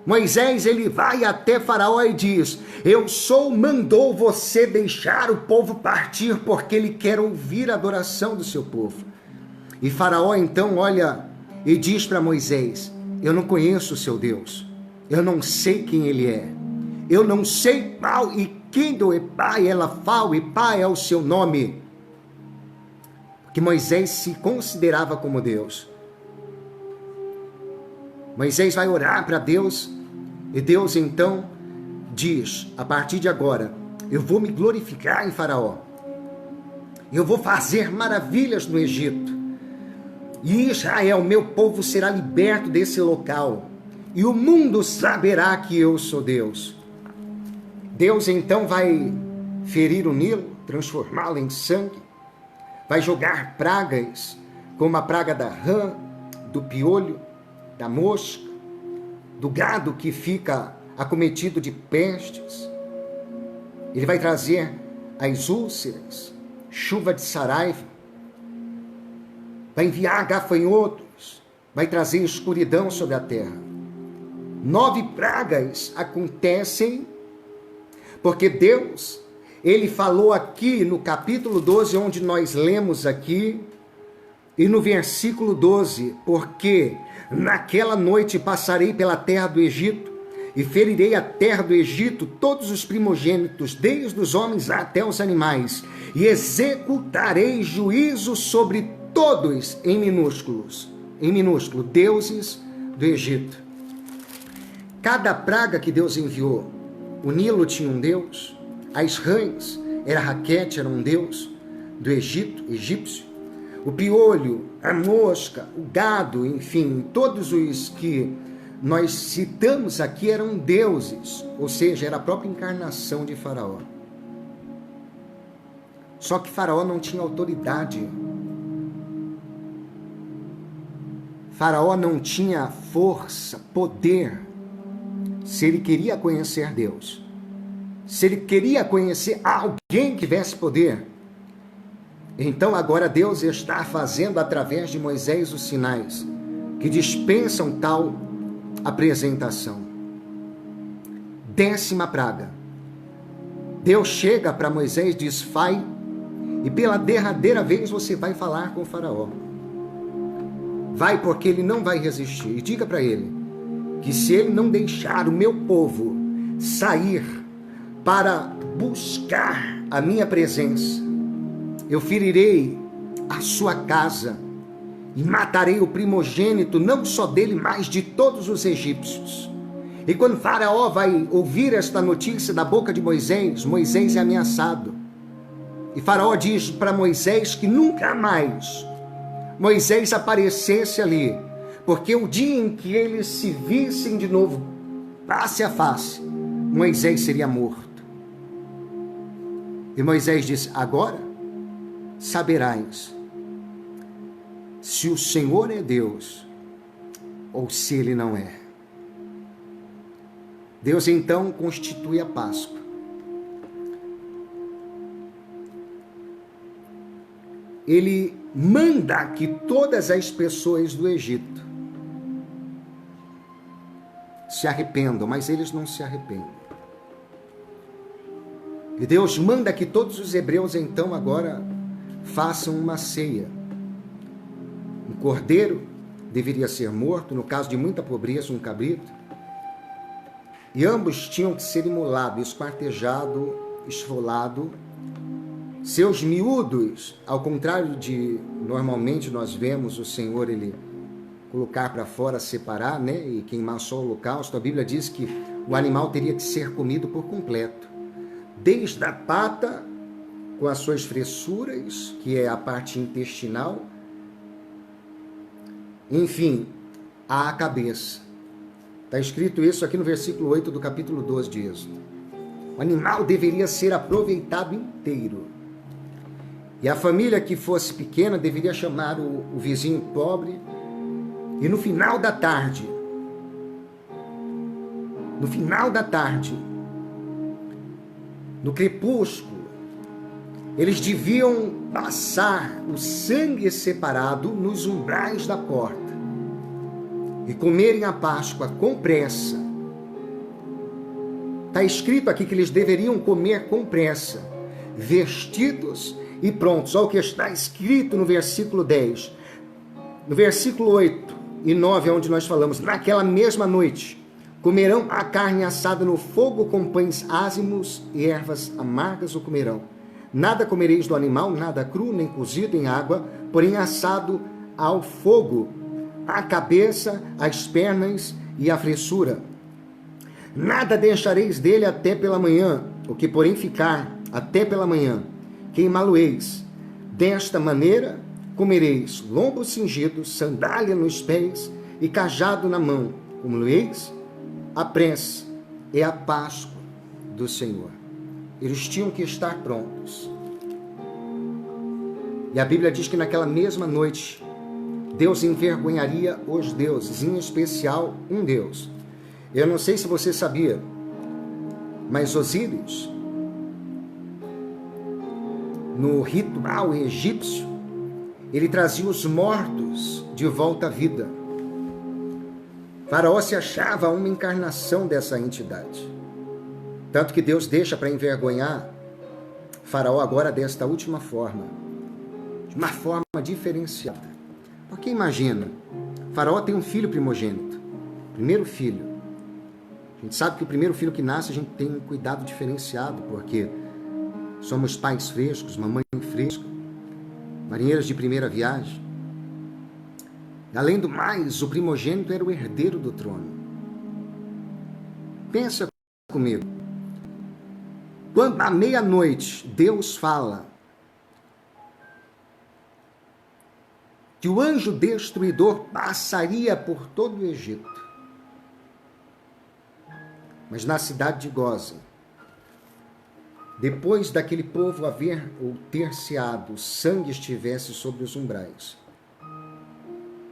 Moisés, ele vai até Faraó e diz: eu sou, mandou você deixar o povo partir, porque ele quer ouvir a adoração do seu povo. E Faraó então olha e diz para Moisés: eu não conheço o seu Deus, eu não sei quem ele é, eu não sei qual e quem do pai ela fala, e pai é o seu nome. Porque Moisés se considerava como Deus. Moisés vai orar para Deus, e Deus então diz: a partir de agora, eu vou me glorificar em Faraó, eu vou fazer maravilhas no Egito, e Israel, meu povo, será liberto desse local, e o mundo saberá que eu sou Deus. Deus então vai ferir o Nilo, transformá-lo em sangue, vai jogar pragas, como a praga da rã, do piolho, da mosca, do gado que fica acometido de pestes. Ele vai trazer as úlceras, chuva de saraiva, vai enviar gafanhotos, vai trazer escuridão sobre a terra. 9 pragas acontecem porque Deus, Ele falou aqui no capítulo 12, onde nós lemos aqui, e no versículo 12, porque naquela noite passarei pela terra do Egito, e ferirei a terra do Egito todos os primogênitos, desde os homens até os animais, e executarei juízo sobre todos, em minúsculo, deuses do Egito. Cada praga que Deus enviou, o Nilo tinha um deus, as rãs, Raquete era um deus do Egito, egípcio, o piolho, a mosca, o gado, enfim, todos os que nós citamos aqui eram deuses, ou seja, era a própria encarnação de Faraó. Só que Faraó não tinha autoridade. Faraó não tinha força, poder, se ele queria conhecer Deus. Se ele queria conhecer alguém que tivesse poder, então agora Deus está fazendo através de Moisés os sinais que dispensam tal apresentação. 10ª praga. Deus chega para Moisés e diz: vai, e pela derradeira vez você vai falar com o Faraó. Vai, porque ele não vai resistir. E diga para ele que se ele não deixar o meu povo sair para buscar a minha presença, eu ferirei a sua casa e matarei o primogênito, não só dele, mas de todos os egípcios. E quando Faraó vai ouvir esta notícia da boca de Moisés, Moisés é ameaçado. E Faraó diz para Moisés que nunca mais Moisés aparecesse ali, porque o dia em que eles se vissem de novo, face a face, Moisés seria morto. E Moisés disse: agora saberás se o Senhor é Deus ou se Ele não é. Deus então constitui a Páscoa. Ele manda que todas as pessoas do Egito se arrependam, mas eles não se arrependem. E Deus manda que todos os hebreus então agora façam uma ceia. Um cordeiro deveria ser morto, no caso de muita pobreza, um cabrito. E ambos tinham que ser imolados, esquartejado, esfolado. Seus miúdos, ao contrário de normalmente nós vemos o Senhor ele colocar para fora, separar, né, e queimar só o holocausto, a Bíblia diz que o animal teria que ser comido por completo. Desde a pata, com as suas fressuras, que é a parte intestinal, enfim, a cabeça. Está escrito isso aqui no versículo 8 do capítulo 12 de Êxodo. O animal deveria ser aproveitado inteiro. E a família que fosse pequena deveria chamar o vizinho pobre. E no final da tarde, no crepúsculo, eles deviam passar o sangue separado nos umbrais da porta e comerem a Páscoa com pressa. Está escrito aqui que eles deveriam comer com pressa, vestidos e prontos. Olha o que está escrito no versículo 10. No versículo 8 e 9, onde nós falamos: naquela mesma noite comerão a carne assada no fogo com pães ázimos e ervas amargas o comerão. Nada comereis do animal, nada cru, nem cozido em água, porém assado ao fogo, a cabeça, as pernas e a fressura. Nada deixareis dele até pela manhã, o que porém ficar até pela manhã, queimá-lo-eis. Desta maneira comereis lombo cingido, sandália nos pés e cajado na mão. Como-lo-eis? A prece é a Páscoa do Senhor. Eles tinham que estar prontos. E a Bíblia diz que naquela mesma noite, Deus envergonharia os deuses, em especial um deus. Eu não sei se você sabia, mas Osíris, no ritual egípcio, ele trazia os mortos de volta à vida. Faraó se achava uma encarnação dessa entidade. Tanto que Deus deixa para envergonhar Faraó agora desta última forma, de uma forma diferenciada. Porque imagina, Faraó tem um filho primogênito, primeiro filho. A gente sabe que o primeiro filho que nasce a gente tem um cuidado diferenciado, porque somos pais frescos, mamãe fresca, marinheiros de primeira viagem. Além do mais, o primogênito era o herdeiro do trono. Pensa comigo. Quando à meia-noite Deus fala que o anjo destruidor passaria por todo o Egito, mas na cidade de Gósen, depois daquele povo haver ou ter ceado, o sangue estivesse sobre os umbrais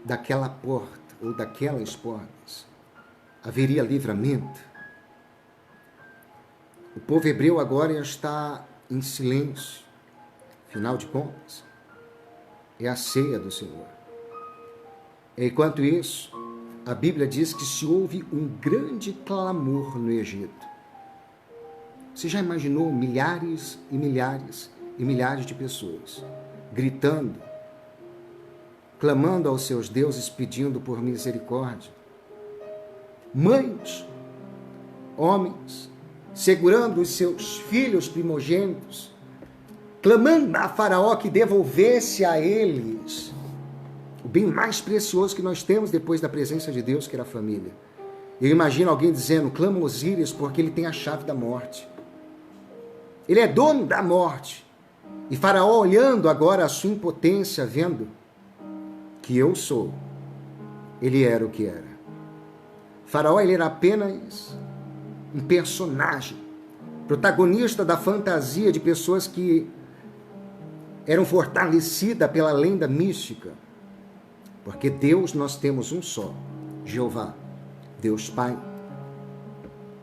daquela porta ou daquelas portas, haveria livramento. O povo hebreu agora está em silêncio. Afinal de contas, é a ceia do Senhor. Enquanto isso, a Bíblia diz que se houve um grande clamor no Egito. Você já imaginou milhares e milhares e milhares de pessoas gritando, clamando aos seus deuses, pedindo por misericórdia? Mães, homens, segurando os seus filhos primogênitos, clamando a Faraó que devolvesse a eles o bem mais precioso que nós temos depois da presença de Deus, que era a família. Eu imagino alguém dizendo, clama Osíris porque ele tem a chave da morte. Ele é dono da morte. E Faraó olhando agora a sua impotência, vendo que eu sou, ele era o que era. Faraó, ele era apenas um personagem, protagonista da fantasia de pessoas que eram fortalecidas pela lenda mística. Porque Deus nós temos um só, Jeová, Deus Pai,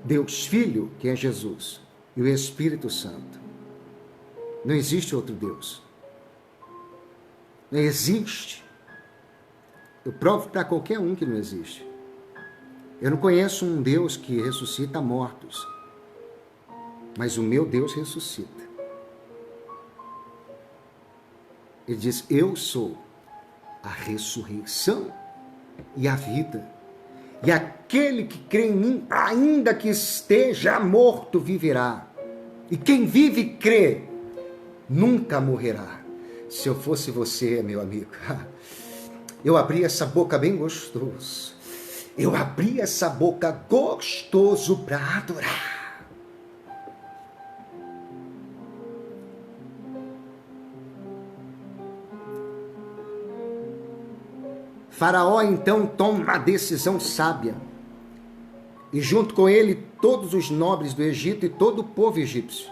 Deus Filho, que é Jesus, e o Espírito Santo. Não existe outro Deus. Não existe. Eu provo para qualquer um que não existe. Eu não conheço um Deus que ressuscita mortos, mas o meu Deus ressuscita. Ele diz, eu sou a ressurreição e a vida. E aquele que crê em mim, ainda que esteja morto, viverá. E quem vive e crê, nunca morrerá. Se eu fosse você, meu amigo, eu abria essa boca bem gostoso. Eu abri essa boca gostoso para adorar. Faraó então toma uma decisão sábia. E junto com ele todos os nobres do Egito e todo o povo egípcio.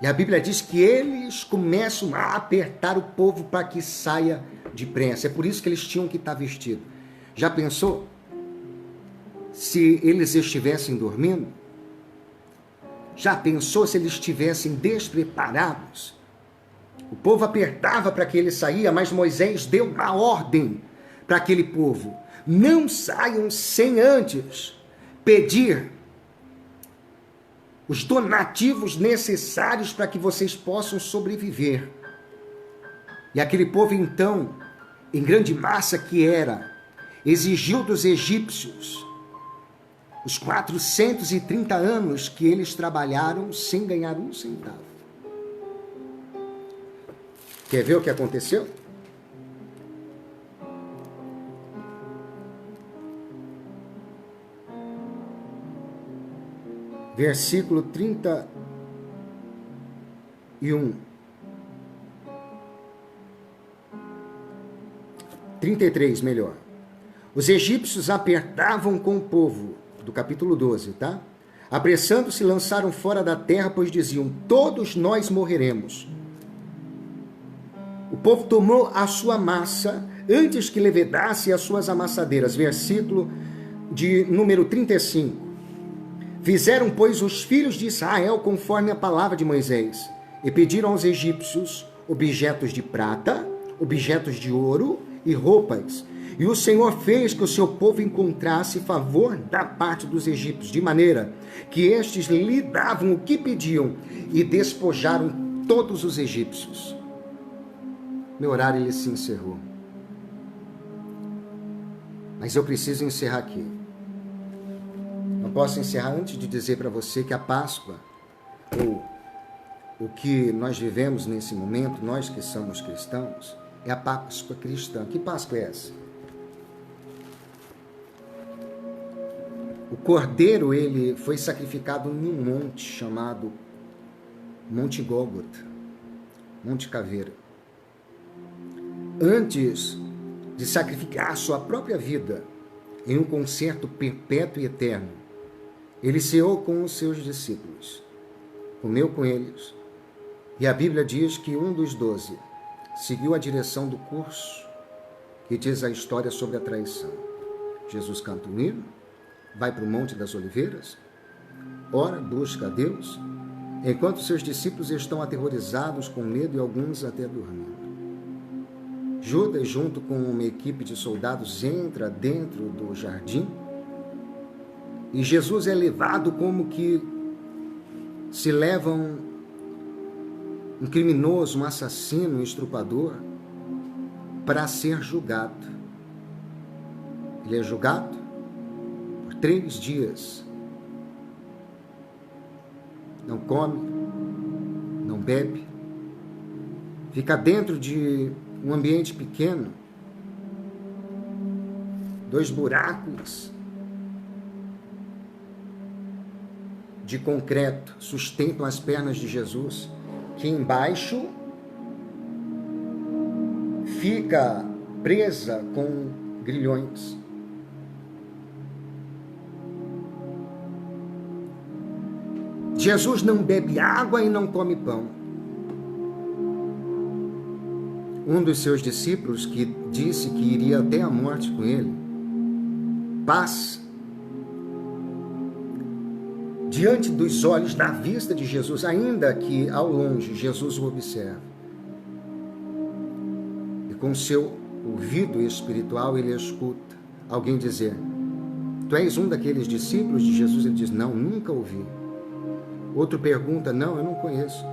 E a Bíblia diz que eles começam a apertar o povo para que saia depressa. É por isso que eles tinham que estar vestidos. Já pensou? Se eles estivessem dormindo? Já pensou se eles estivessem despreparados? O povo apertava para que ele saia, mas Moisés deu uma ordem para aquele povo: não saiam sem antes pedir os donativos necessários para que vocês possam sobreviver. E aquele povo então, em grande massa que era, exigiu dos egípcios os 430 anos que eles trabalharam sem ganhar um centavo. Quer ver o que aconteceu? Versículo 31. 33, melhor. Os egípcios apertavam com o povo, do capítulo 12, tá? Apressando-se, lançaram fora da terra, pois diziam: todos nós morreremos. O povo tomou a sua massa, antes que levedasse as suas amassadeiras. Versículo de número 35. Fizeram, pois, os filhos de Israel conforme a palavra de Moisés, e pediram aos egípcios objetos de prata, objetos de ouro e roupas. E o Senhor fez que o seu povo encontrasse favor da parte dos egípcios, de maneira que estes lhe davam o que pediam, e despojaram todos os egípcios. Meu horário ele se encerrou. Mas eu preciso encerrar aqui. Não posso encerrar antes de dizer para você que a Páscoa, ou o que nós vivemos nesse momento, nós que somos cristãos, é a Páscoa cristã. Que Páscoa é essa? O cordeiro, ele foi sacrificado em um monte chamado Monte Gólgota, Monte Caveira. Antes de sacrificar a sua própria vida em um concerto perpétuo e eterno, ele ceou com os seus discípulos, comeu com eles, e a Bíblia diz que um dos 12 seguiu a direção do curso que diz a história sobre a traição. Jesus canta um hino, vai para o Monte das Oliveiras, ora, busca a Deus, enquanto seus discípulos estão aterrorizados com medo e alguns até dormindo. Judas, junto com uma equipe de soldados, entra dentro do jardim e Jesus é levado como que se levam um criminoso, um assassino, um estrupador, para ser julgado. Ele é julgado por 3 dias. Não come, não bebe, fica dentro de um ambiente pequeno, 2 buracos de concreto sustentam as pernas de Jesus, que embaixo fica presa com grilhões. Jesus não bebe água e não come pão. Um dos seus discípulos, que disse que iria até a morte com ele, passa diante dos olhos, da vista de Jesus, ainda que ao longe Jesus o observa. E com seu ouvido espiritual ele escuta alguém dizer: tu és um daqueles discípulos de Jesus? Ele diz: não, nunca ouvi. Outro pergunta: não, eu não conheço.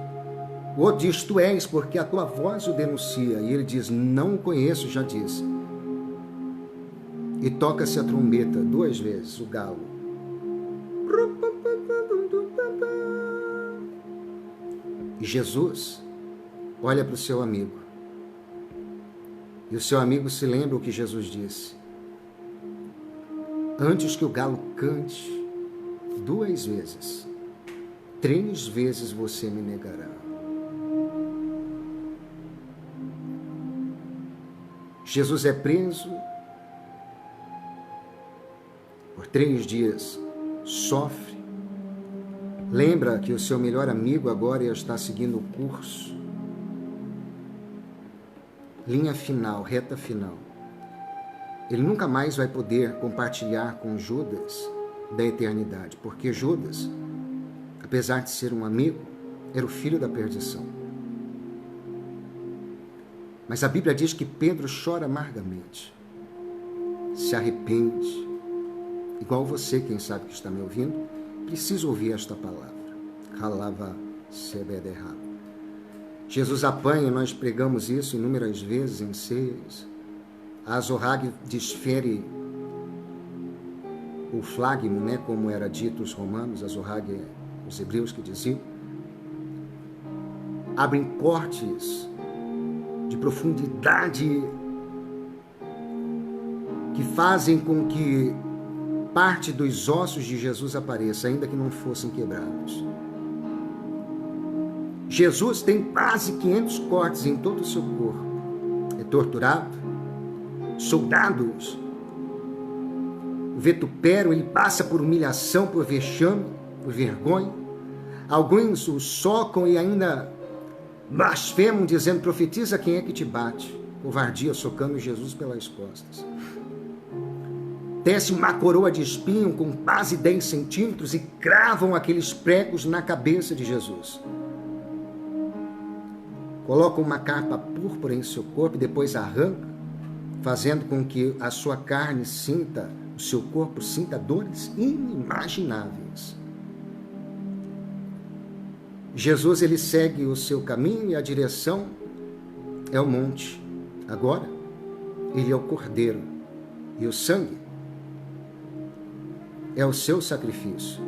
O outro diz: tu és, porque a tua voz o denuncia. E ele diz: não o conheço, já disse. E toca-se a trombeta 2 vezes, o galo. E Jesus olha para o seu amigo. E o seu amigo se lembra o que Jesus disse: antes que o galo cante 2 vezes, 3 vezes você me negará. Jesus é preso por 3 dias, sofre, lembra que o seu melhor amigo agora está seguindo o curso, linha final, reta final. Ele nunca mais vai poder compartilhar com Judas da eternidade, porque Judas, apesar de ser um amigo, era o filho da perdição. Mas a Bíblia diz que Pedro chora amargamente, se arrepende, igual você, quem sabe que está me ouvindo, precisa ouvir esta palavra. Halava sebederra. Jesus apanha, nós pregamos isso inúmeras vezes em ceias. A Azorrague desfere o flagmo, né, como era dito os romanos, Azorrague, os hebreus que diziam. Abrem cortes de profundidade que fazem com que parte dos ossos de Jesus apareça, ainda que não fossem quebrados. Jesus tem quase 500 cortes em todo o seu corpo. É torturado. Soldados o vituperam, ele passa por humilhação, por vexame, por vergonha. Alguns o socam e ainda blasfemam, dizendo: profetiza quem é que te bate. covardia, socando Jesus pelas costas. Tecem uma coroa de espinho com quase 10 centímetros e cravam aqueles pregos na cabeça de Jesus. Colocam uma capa púrpura em seu corpo e depois arrancam, fazendo com que a sua carne sinta, o seu corpo sinta dores inimagináveis. Jesus, ele segue o seu caminho e a direção é o monte. Agora, ele é o cordeiro e o sangue é o seu sacrifício.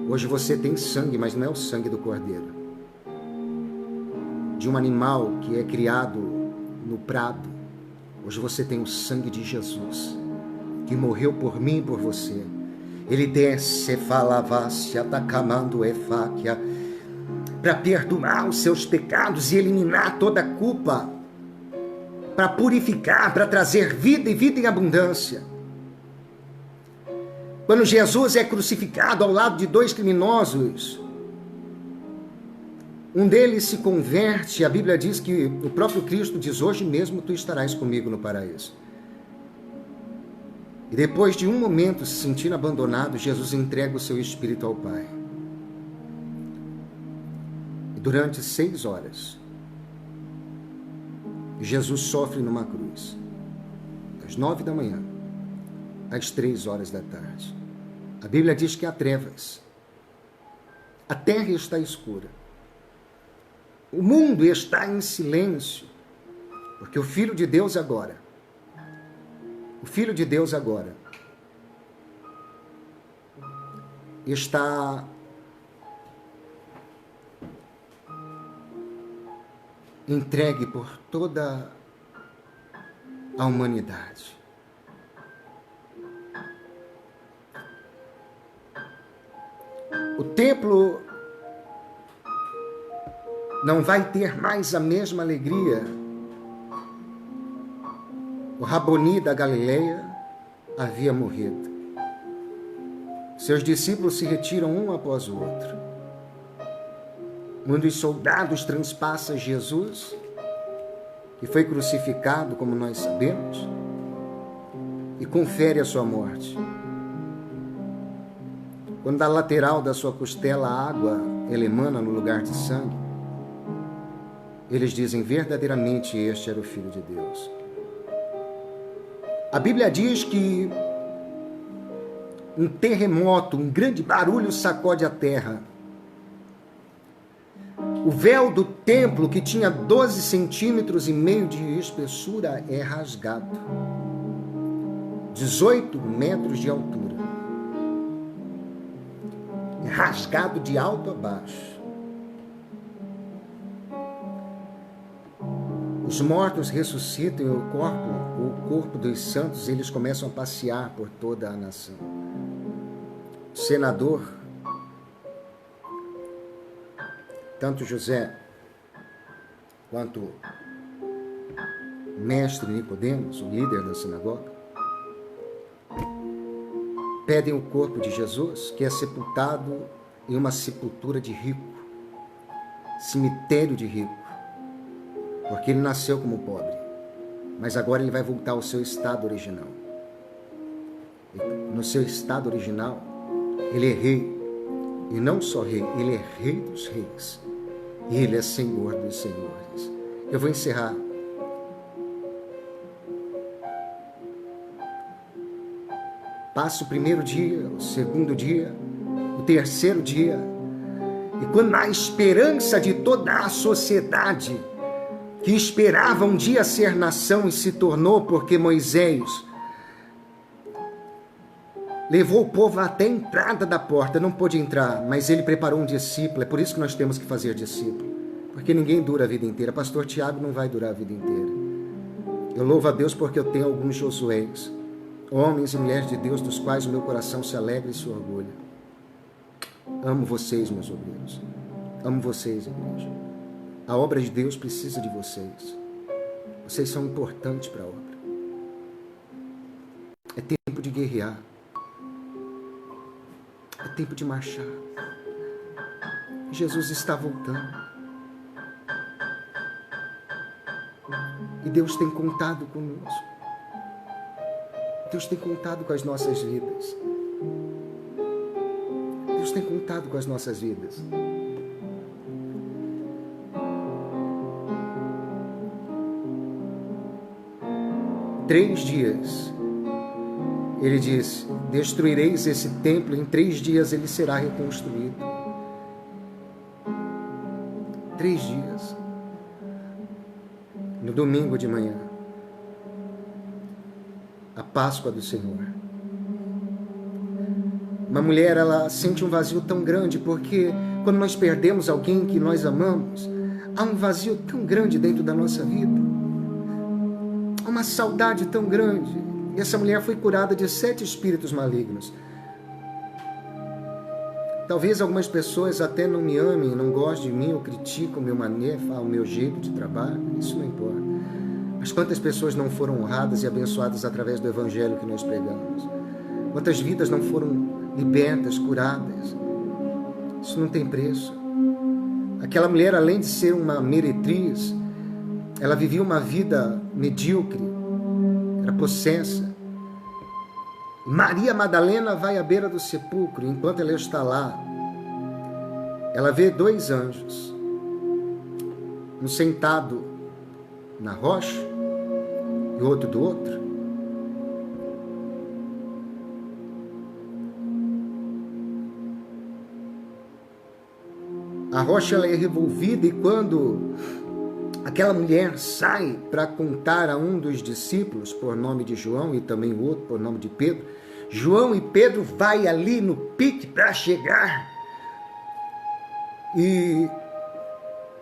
Hoje você tem sangue, mas não é o sangue do cordeiro, de um animal que é criado no prado. Hoje você tem o sangue de Jesus, que morreu por mim e por você. Ele desce, falavase, atacamando efáquia, para perdoar os seus pecados e eliminar toda a culpa, para purificar, para trazer vida e vida em abundância. Quando Jesus é crucificado ao lado de 2 criminosos, um deles se converte, a Bíblia diz que o próprio Cristo diz: hoje mesmo tu estarás comigo no paraíso. E depois de um momento se sentindo abandonado, Jesus entrega o seu espírito ao Pai. E durante 6 horas, Jesus sofre numa cruz, às 9 da manhã, às 3 horas da tarde. A Bíblia diz que há trevas, a terra está escura, o mundo está em silêncio, porque o Filho de Deus agora, está entregue por toda a humanidade. O templo não vai ter mais a mesma alegria. O Raboni da Galileia havia morrido. Seus discípulos se retiram um após o outro. Um dos soldados transpassa Jesus, que foi crucificado, como nós sabemos, e confere a sua morte. Quando da lateral da sua costela a água ela emana no lugar de sangue, eles dizem: verdadeiramente este era o Filho de Deus. A Bíblia diz que um terremoto, um grande barulho sacode a terra. O véu do templo, que tinha 12 centímetros e meio de espessura, é rasgado. 18 metros de altura. É rasgado de alto a baixo. Os mortos ressuscitam e o corpo dos santos, eles começam a passear por toda a nação. O senador, tanto José quanto o mestre Nicodemos, o líder da sinagoga, pedem o corpo de Jesus, que é sepultado em uma sepultura de rico, cemitério de rico, porque ele nasceu como pobre, mas agora ele vai voltar ao seu estado original. E no seu estado original, ele é rei, e não só rei, ele é rei dos reis, e ele é senhor dos senhores. Eu vou encerrar. Passa o primeiro dia, o segundo dia, o terceiro dia, e quando a esperança de toda a sociedade, que esperava um dia ser nação e se tornou, porque Moisés levou o povo até a entrada da porta, não pôde entrar, mas ele preparou um discípulo. É por isso que nós temos que fazer discípulo, porque ninguém dura a vida inteira. Pastor Tiago não vai durar a vida inteira. Eu louvo a Deus porque eu tenho alguns Josués, homens e mulheres de Deus, dos quais o meu coração se alegra e se orgulha. Amo vocês, meus obreiros. Amo vocês, igreja. A obra de Deus precisa de vocês. Vocês são importantes para a obra. É tempo de guerrear. É tempo de marchar. Jesus está voltando. E Deus tem contado conosco. Deus tem contado com as nossas vidas. Deus tem contado com as nossas vidas. Três dias, ele diz, destruireis esse templo, em 3 dias ele será reconstruído. 3 dias. No domingo de manhã, a Páscoa do Senhor. Uma mulher, ela sente um vazio tão grande, porque quando nós perdemos alguém que nós amamos, há um vazio tão grande dentro da nossa vida. Há uma saudade tão grande. E essa mulher foi curada de 7 espíritos malignos. Talvez algumas pessoas até não me amem, não gostem de mim, ou criticam o meu maneiro, o meu jeito de trabalho. Isso não importa. Mas quantas pessoas não foram honradas e abençoadas através do evangelho que nós pregamos? Quantas vidas não foram libertas, curadas? Isso não tem preço. Aquela mulher, além de ser uma meretriz, ela vivia uma vida medíocre, era possessa. Maria Madalena vai à beira do sepulcro. Enquanto ela está lá, ela vê 2 anjos, um sentado na rocha e outro do outro. A rocha, ela é revolvida, e quando aquela mulher sai para contar a um dos discípulos, por nome de João, e também o outro por nome de Pedro, João e Pedro vai ali no pique para chegar. E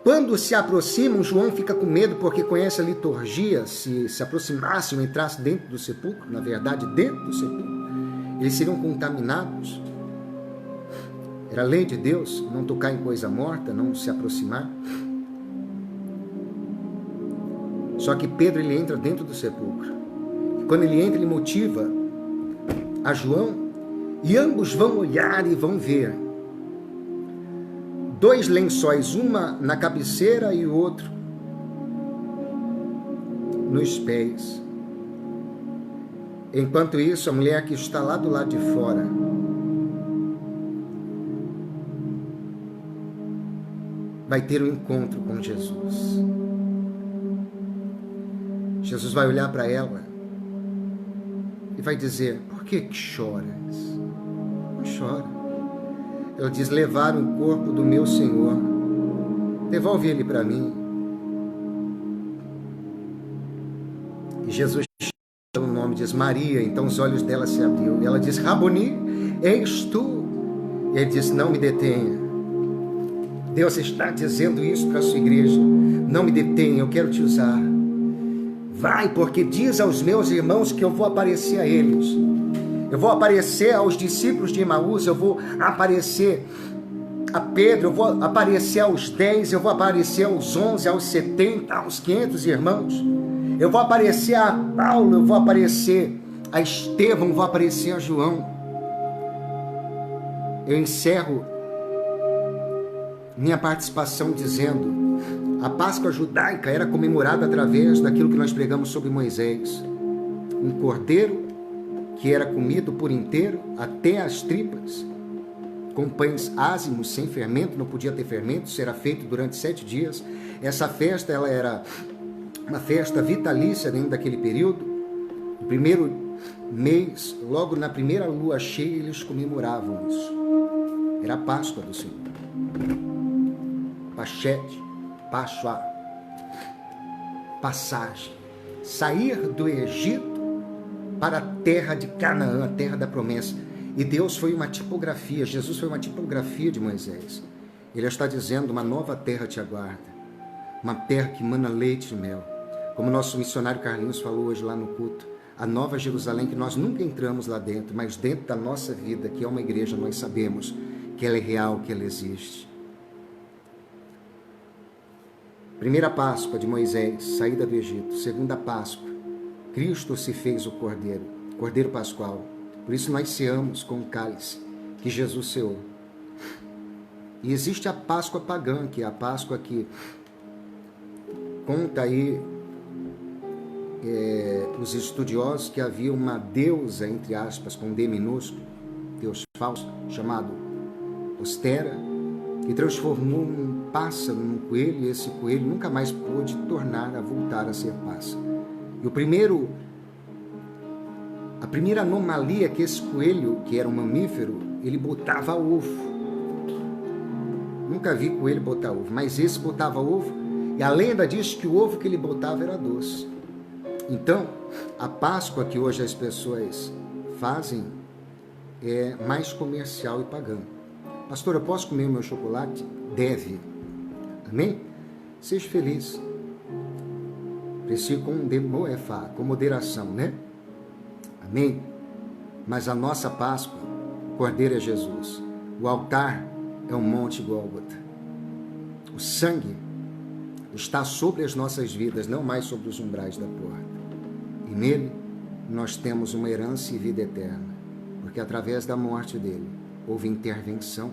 quando se aproximam, João fica com medo, porque conhece a liturgia. Se aproximasse ou entrasse dentro do sepulcro, na verdade dentro do sepulcro, eles seriam contaminados. Era lei de Deus não tocar em coisa morta, não se aproximar. Só que Pedro, ele entra dentro do sepulcro. E quando ele entra, ele motiva a João, e ambos vão olhar e vão ver 2 lençóis, uma na cabeceira e o outro nos pés. Enquanto isso, a mulher que está lá do lado de fora vai ter um encontro com Jesus. Jesus vai olhar para ela e vai dizer: por que choras? Não chora. Ela diz: levaram o corpo do meu Senhor, devolve ele para mim. E Jesus chama o nome, diz Maria. Então os olhos dela se abriu. Ela diz: Raboni, eis tu. E ele diz: não me detenha. Deus está dizendo isso para a sua igreja: não me detenha, eu quero te usar. Vai, porque diz aos meus irmãos que eu vou aparecer a eles. Eu vou aparecer aos discípulos de Emaús, eu vou aparecer a Pedro, eu vou aparecer aos 10, eu vou aparecer aos 11, aos 70, aos 500 irmãos. Eu vou aparecer a Paulo, eu vou aparecer a Estevão, eu vou aparecer a João. Eu encerro minha participação dizendo: a Páscoa judaica era comemorada através daquilo que nós pregamos sobre Moisés. Um cordeiro que era comido por inteiro, até as tripas, com pães ázimos, sem fermento, não podia ter fermento, será feito durante 7 dias. Essa festa, ela era uma festa vitalícia dentro daquele período. No primeiro mês, logo na primeira lua cheia, eles comemoravam isso. Era a Páscoa do Senhor. Pachete, Pachá, passagem, sair do Egito para a terra de Canaã, a terra da promessa. E Deus foi uma tipografia, Jesus foi uma tipografia de Moisés. Ele está dizendo: uma nova terra te aguarda, uma terra que mana leite e mel. Como nosso missionário Carlinhos falou hoje lá no culto, a Nova Jerusalém, que nós nunca entramos lá dentro, mas dentro da nossa vida, que é uma igreja, nós sabemos que ela é real, que ela existe. Primeira Páscoa de Moisés, saída do Egito. Segunda Páscoa, Cristo se fez o Cordeiro, Cordeiro Pascual. Por isso nós ceamos com o cálice que Jesus ceou. E existe a Páscoa pagã, que é a Páscoa que conta aí os estudiosos que havia uma deusa, entre aspas, com D minúsculo, Deus falso, chamado Ostera, que transformou um pássaro num coelho, e esse coelho nunca mais pôde tornar a voltar a ser pássaro. E a primeira anomalia é que esse coelho, que era um mamífero, ele botava ovo. Nunca vi coelho botar ovo, mas esse botava ovo, e a lenda diz que o ovo que ele botava era doce. Então, a Páscoa que hoje as pessoas fazem é mais comercial e pagã. Pastor, eu posso comer o meu chocolate? Deve. Amém? Seja feliz. Precisa com moderação, né? Amém? Mas a nossa Páscoa, o Cordeiro é Jesus. O altar é um monte Gólgota. O sangue está sobre as nossas vidas, não mais sobre os umbrais da porta. E nele nós temos uma herança e vida eterna, porque através da morte dele houve intervenção,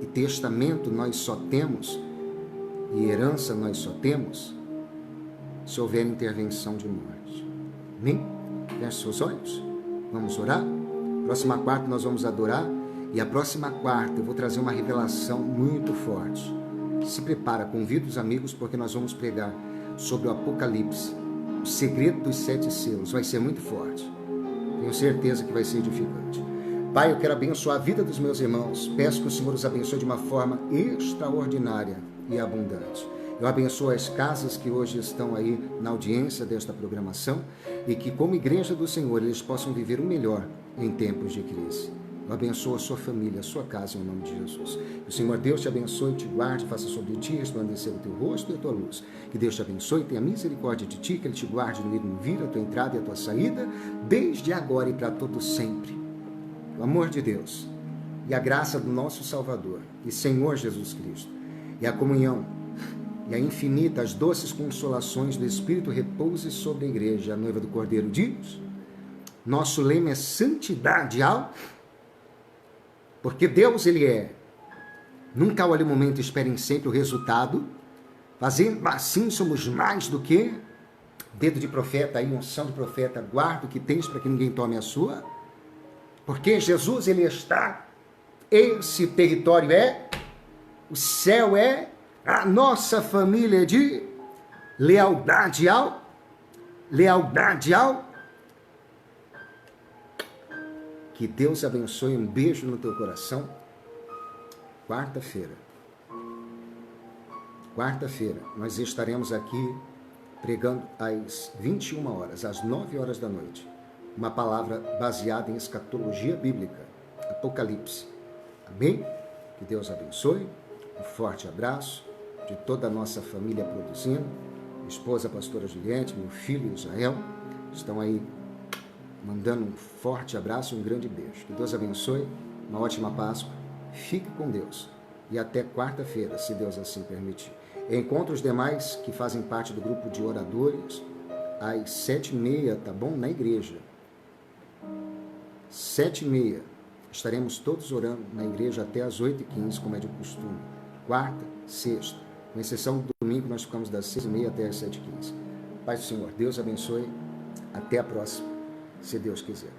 e testamento nós só temos, e herança nós só temos, se houver intervenção de morte. Amém? Feche seus olhos, vamos orar. Próxima quarta nós vamos adorar, e a próxima quarta eu vou trazer uma revelação muito forte. Se prepara, convida os amigos, porque nós vamos pregar sobre o Apocalipse, o segredo dos 7 selos. Vai ser muito forte, tenho certeza que vai ser edificante. Pai, eu quero abençoar a vida dos meus irmãos. Peço que o Senhor os abençoe de uma forma extraordinária e abundante. Eu abençoo as casas que hoje estão aí na audiência desta programação, e que, como igreja do Senhor, eles possam viver o melhor em tempos de crise. Eu abençoo a sua família, a sua casa, em nome de Jesus. Que o Senhor Deus te abençoe, te guarde, faça sobre ti resplandecer o teu rosto e a tua luz. Que Deus te abençoe, tenha misericórdia de ti, que Ele te guarde no ir e no vir, a tua entrada e a tua saída, desde agora e para todo sempre. O amor de Deus e a graça do nosso Salvador e Senhor Jesus Cristo, e a comunhão e a infinita, as doces consolações do Espírito repouse sobre a igreja, a noiva do Cordeiro diz. Nosso lema é santidade ao... Porque Deus, Ele é. Nunca olhe o momento, esperem sempre o resultado. Fazendo assim, somos mais do que... Dedo de profeta, aí, unção de profeta, guarda o que tens para que ninguém tome a sua. Porque Jesus, Ele está. Esse território é... O céu é... A nossa família de lealdade ao... Que Deus abençoe, um beijo no teu coração. Quarta-feira, nós estaremos aqui pregando às 21 horas, às 9 horas da noite, uma palavra baseada em escatologia bíblica, Apocalipse. Amém? Que Deus abençoe, um forte abraço de toda a nossa família produzindo, minha esposa, a pastora Juliette, meu filho Israel, estão aí mandando um forte abraço e um grande beijo. Que Deus abençoe, uma ótima Páscoa, fique com Deus e até quarta-feira, se Deus assim permitir. Eu encontro os demais que fazem parte do grupo de oradores às 7h30, tá bom? Na igreja. 7h30. Estaremos todos orando na igreja até às 8h15, como é de costume. Quarta, sexta. Com exceção do domingo, nós ficamos das 6h30 até às 7h15. Paz do Senhor, Deus abençoe. Até a próxima, se Deus quiser.